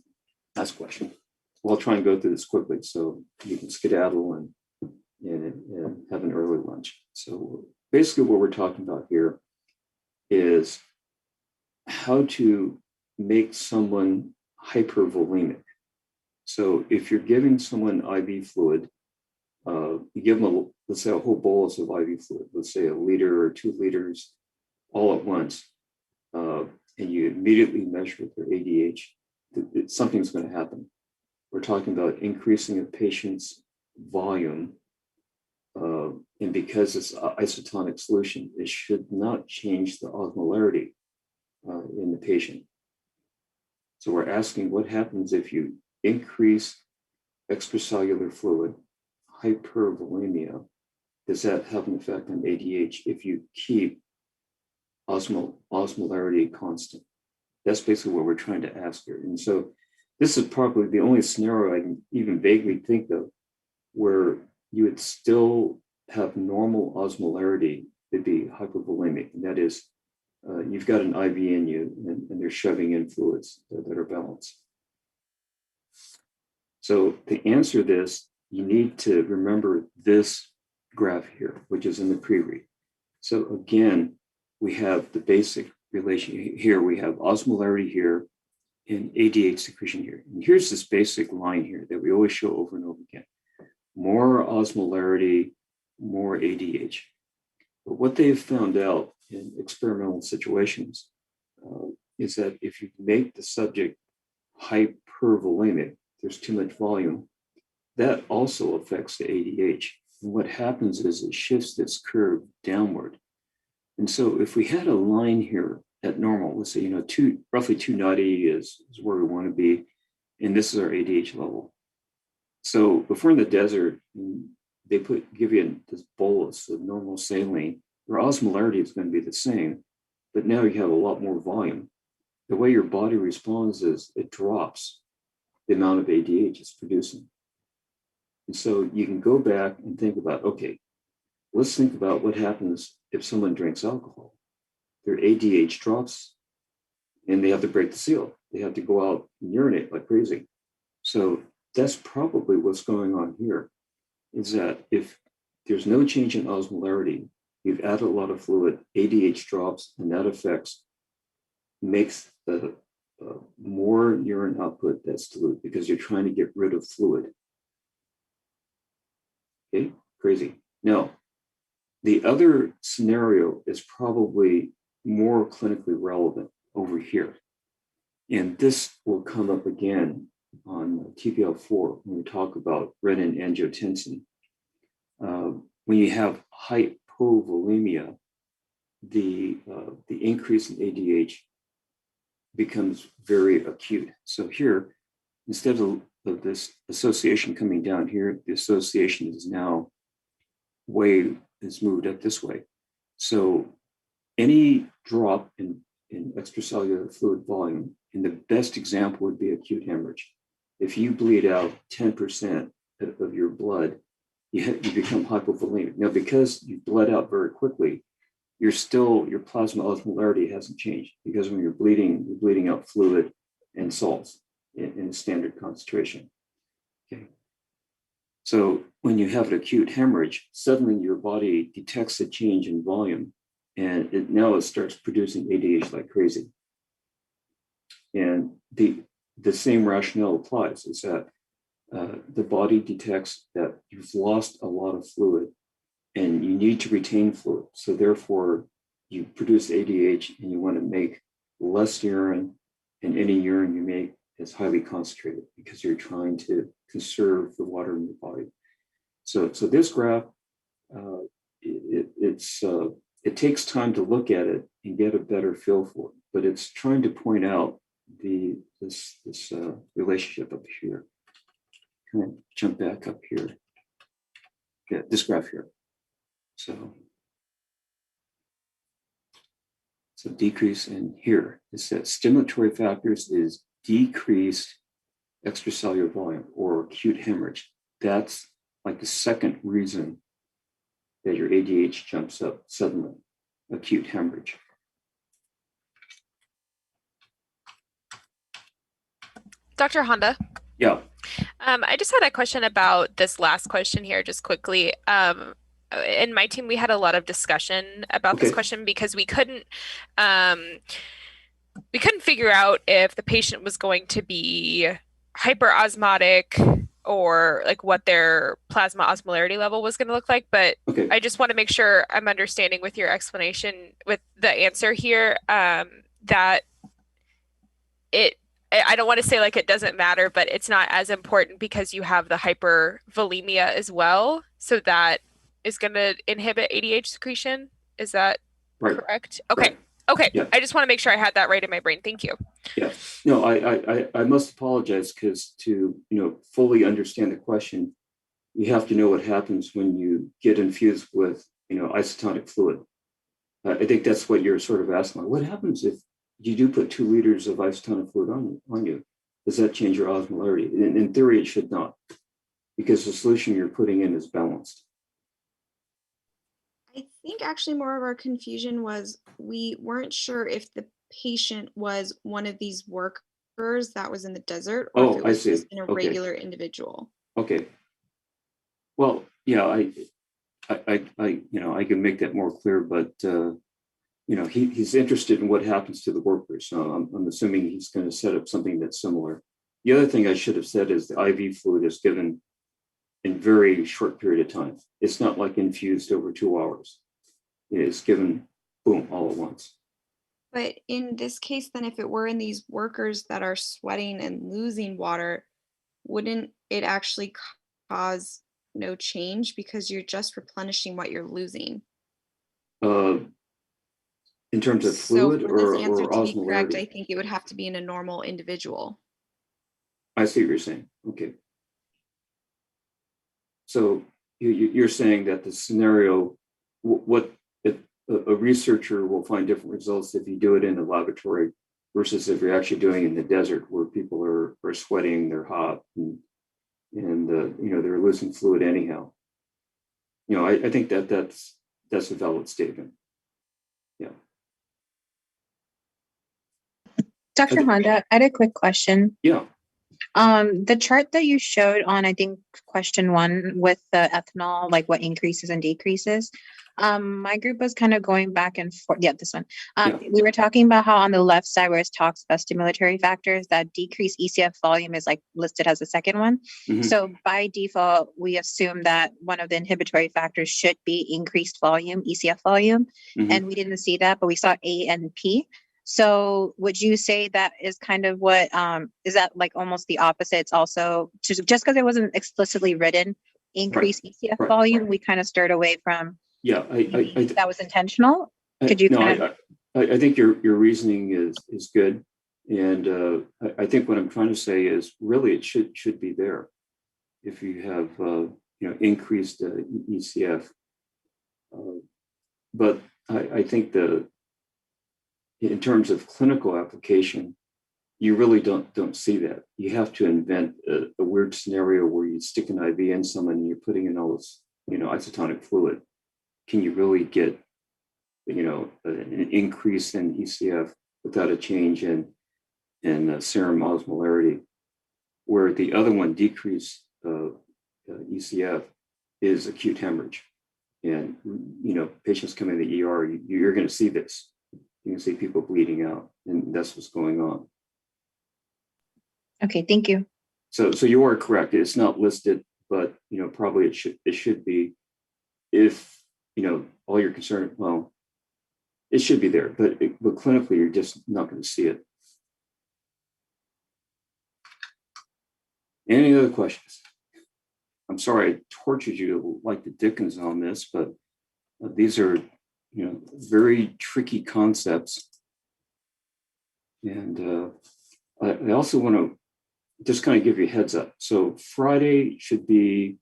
We'll try and go through this quickly so you can skedaddle and have an early lunch. So basically what we're talking about here is how to make someone hypervolemic. So if you're giving someone IV fluid, you give them, let's say, a whole bolus of IV fluid, let's say 1 liter or 2 liters all at once, and you immediately measure their ADH, something's going to happen. We're talking about increasing a patient's volume, and because it's an isotonic solution, it should not change the osmolarity in the patient. So we're asking what happens if you increase extracellular fluid, hypervolemia, does that have an effect on ADH if you keep osmolarity constant? That's basically what we're trying to ask here. And so this is probably the only scenario I can even vaguely think of where you would still have normal osmolarity to be hypervolemic. And that is, you've got an IV in you and they're shoving in fluids that are balanced. So to answer this, you need to remember this graph here, which is in the pre-read. So again, we have the basic relation here. We have osmolarity here and ADH secretion here. And here's this basic line here that we always show over and over again. More osmolarity, more ADH. But what they've found out in experimental situations is that if you make the subject hypervolemic, there's too much volume, that also affects the ADH. And what happens is it shifts this curve downward. And so if we had a line here at normal, let's say, roughly 290 is where we want to be, and this is our ADH level. So before in the desert, they give you this bolus of normal saline, your osmolarity is going to be the same, but now you have a lot more volume. The way your body responds is it drops the amount of ADH it's producing. And so you can go back and think about, okay, let's think about what happens if someone drinks alcohol. Their ADH drops and they have to break the seal. They have to go out and urinate like crazy. So that's probably what's going on here, is that if there's no change in osmolarity, you've added a lot of fluid, ADH drops, and that makes the more urine output that's dilute because you're trying to get rid of fluid. Okay, crazy. Now, the other scenario is probably more clinically relevant over here. And this will come up again on TBL4 when we talk about renin-angiotensin. When you have hypovolemia, the increase in ADH becomes very acute. So here, instead of this association coming down here, the association is now it's moved up this way. So any drop in extracellular fluid volume, and the best example would be acute hemorrhage. If you bleed out 10% of your blood, you become hypovolemic. Now, because you bled out very quickly, your plasma osmolarity hasn't changed, because when you're bleeding out fluid and salts in a standard concentration. Okay. So when you have an acute hemorrhage, suddenly your body detects a change in volume, and now it starts producing ADH like crazy. And the same rationale applies, is that the body detects that you've lost a lot of fluid and you need to retain fluid. So therefore, you produce ADH and you want to make less urine, and any urine you make is highly concentrated because you're trying to conserve the water in your body. So this graph, it takes time to look at it and get a better feel for it, but it's trying to point out this relationship up here. Kind of jump back up here. Yeah, this graph here. So decrease in here. It says stimulatory factors is decreased extracellular volume or acute hemorrhage. That's like the second reason that your ADH jumps up suddenly, acute hemorrhage. Dr. Honda. Yeah. I just had a question about this last question here, just quickly. In my team, we had a lot of discussion about this question because we couldn't figure out if the patient was going to be hyperosmotic or like what their plasma osmolarity level was going to look like. But I just want to make sure I'm understanding with your explanation, with the answer here, that I don't want to say like it doesn't matter, but it's not as important because you have the hypervolemia as well. So that is going to inhibit ADH secretion. Is that correct? Okay. Right. Okay. Yeah. I just want to make sure I had that right in my brain. Thank you. Yeah. No, I must apologize because to fully understand the question, you have to know what happens when you get infused with isotonic fluid. I think that's what you're sort of asking. What happens if you do put 2 liters of isotonic fluid on you? Does that change your osmolarity? In theory, it should not, because the solution you're putting in is balanced. I think actually more of our confusion was we weren't sure if the patient was one of these workers that was in the desert or if it was just a regular individual. Okay. Well, yeah, I can make that more clear, but he's interested in what happens to the workers. So I'm assuming he's going to set up something that's similar. The other thing I should have said is the IV fluid is given in very short period of time. It's not like infused over 2 hours. It's given, boom, all at once. But in this case, then if it were in these workers that are sweating and losing water, wouldn't it actually cause no change because you're just replenishing what you're losing? In terms of fluid so for this answer or to be correct, osmolarity? I think it would have to be in a normal individual. I see what you're saying. Okay. So you're saying that the scenario, what a researcher will find different results if you do it in a laboratory versus if you're actually doing it in the desert where people are sweating, they're hot, and they're losing fluid anyhow. I think that's a valid statement. Yeah. Dr. Honda, I had a quick question. Yeah. The chart that you showed on, I think, question 1 with the ethanol, like what increases and decreases. My group was kind of going back and forth. Yeah, this one. We were talking about how on the left side where it talks about stimulatory factors, that decreased ECF volume is like listed as the second one. Mm-hmm. So by default, we assume that one of the inhibitory factors should be increased volume, ECF volume. Mm-hmm. And we didn't see that, but we saw A and P. So would you say that is kind of what, is that like almost the opposite? It's also just because it wasn't explicitly written, increased ECF volume, we kind of stirred away from. Yeah, I that was intentional. Could you I think your reasoning is good. And I think what I'm trying to say is really it should be there. If you have, increased ECF. But I think in terms of clinical application, you really don't see that. You have to invent a weird scenario where you stick an IV in someone and you're putting in all this, isotonic fluid. Can you really get, an increase in ECF without a change in serum osmolarity? Where the other one decreased ECF is acute hemorrhage. And, patients come in the ER, you're going to see this. You can see people bleeding out, and that's what's going on. Okay, thank you. So you are correct. It's not listed, but, probably it should be if, all you're concerned, well, it should be there, but clinically, you're just not going to see it. Any other questions? I'm sorry I tortured you like the Dickens on this, but these are, very tricky concepts. And I also want to just kind of give you a heads up. So Friday should be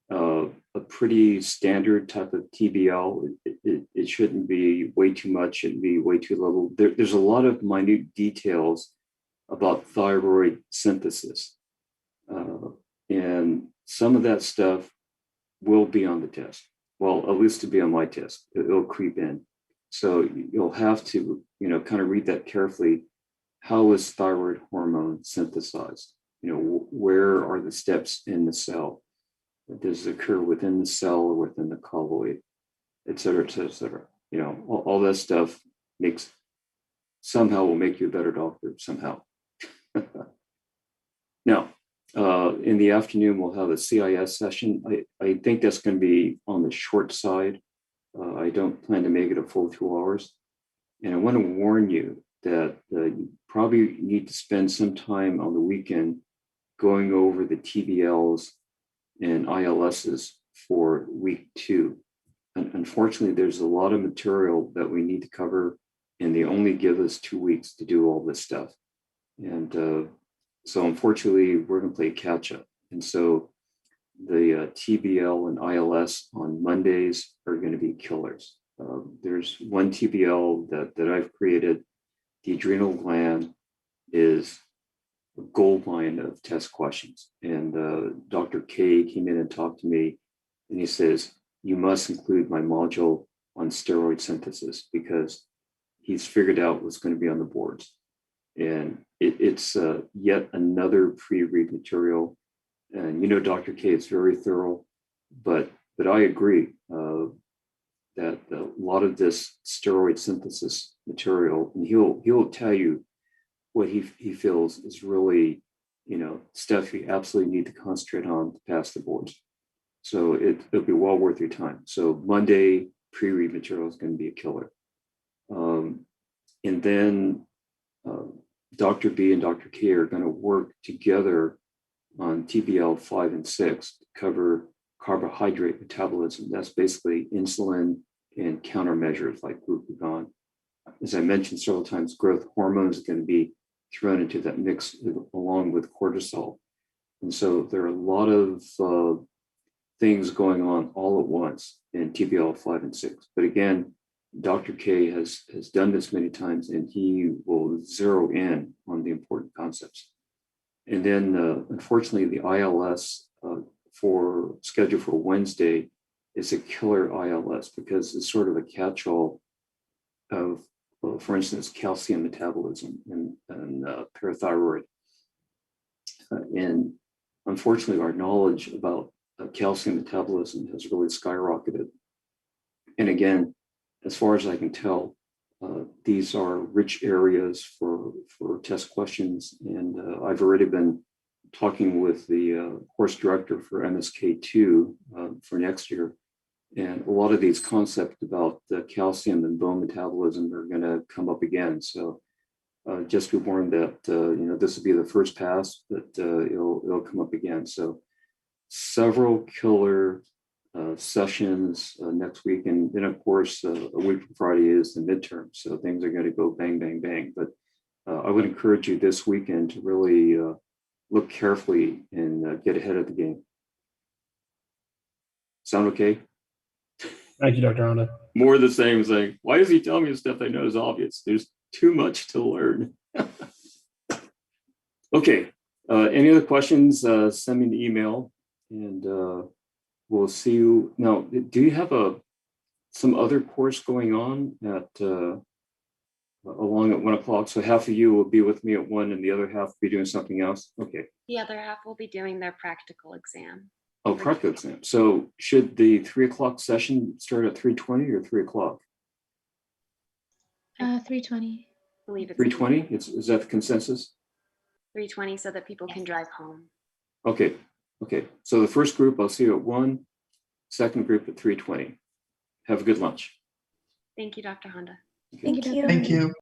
a pretty standard type of TBL. It shouldn't be way too much. It'd be way too little. There's a lot of minute details about thyroid synthesis. And some of that stuff will be on the test. Well, at least to be on my test, it'll creep in. So you'll have to, kind of read that carefully. How is thyroid hormone synthesized? Where are the steps in the cell? Does it occur within the cell or within the colloid, et cetera, et cetera, et cetera? All that stuff will make you a better doctor somehow. Now, in the afternoon, we'll have a CIS session. I think that's going to be on the short side. I don't plan to make it a full 2 hours. And I want to warn you that you probably need to spend some time on the weekend going over the TBLs and ILSs for week 2. And unfortunately, there's a lot of material that we need to cover, and they only give us 2 weeks to do all this stuff. And so unfortunately, we're going to play catch up. And so the TBL and ILS on Mondays are going to be killers. There's one TBL that I've created. The adrenal gland is a gold mine of test questions. And Dr. K came in and talked to me, and he says, you must include my module on steroid synthesis because he's figured out what's going to be on the boards. And it's yet another pre-read material. And Dr. K is very thorough, but I agree that a lot of this steroid synthesis material, and he'll tell you what he feels is really, stuff you absolutely need to concentrate on to pass the boards. So it'll be well worth your time. So Monday pre-read material is going to be a killer. And then Dr. B and Dr. K are going to work together on TBL 5 and 6 to cover carbohydrate metabolism. That's basically insulin and countermeasures like glucagon. As I mentioned several times, growth hormone is going to be thrown into that mix along with cortisol. And so there are a lot of things going on all at once in TBL 5 and 6. But again, Dr. K has done this many times, and he will zero in on the concepts. And then, unfortunately, the ILS scheduled for Wednesday is a killer ILS because it's sort of a catch-all of, for instance, calcium metabolism and parathyroid. And unfortunately, our knowledge about calcium metabolism has really skyrocketed. And again, as far as I can tell, these are rich areas for test questions. And I've already been talking with the course director for MSK2 for next year. And a lot of these concepts about calcium and bone metabolism are going to come up again. So just be warned that, this will be the first pass, but it'll come up again. So several killer sessions next week. And then, of course, a week from Friday is the midterm. So things are going to go bang, bang, bang. But I would encourage you this weekend to really look carefully and get ahead of the game. Sound okay? Thank you, Dr. Honda. More of the same thing. Why does he tell me stuff I know is obvious? There's too much to learn. Okay. Any other questions? Send me an email, and we'll see you. Now, do you have some other course going on at along at 1 o'clock? So half of you will be with me at 1, and the other half will be doing something else. Okay. The other half will be doing their practical exam. Oh, procto exam. So should the 3 o'clock session start at 3:20 or 3 o'clock? 3:20. I believe it's 3:20? Is that the consensus? 3:20 so that people can drive home. Okay. Okay. So the first group, I'll see you at 1. Second group at 3:20. Have a good lunch. Thank you, Dr. Honda. Thank you. Thank you.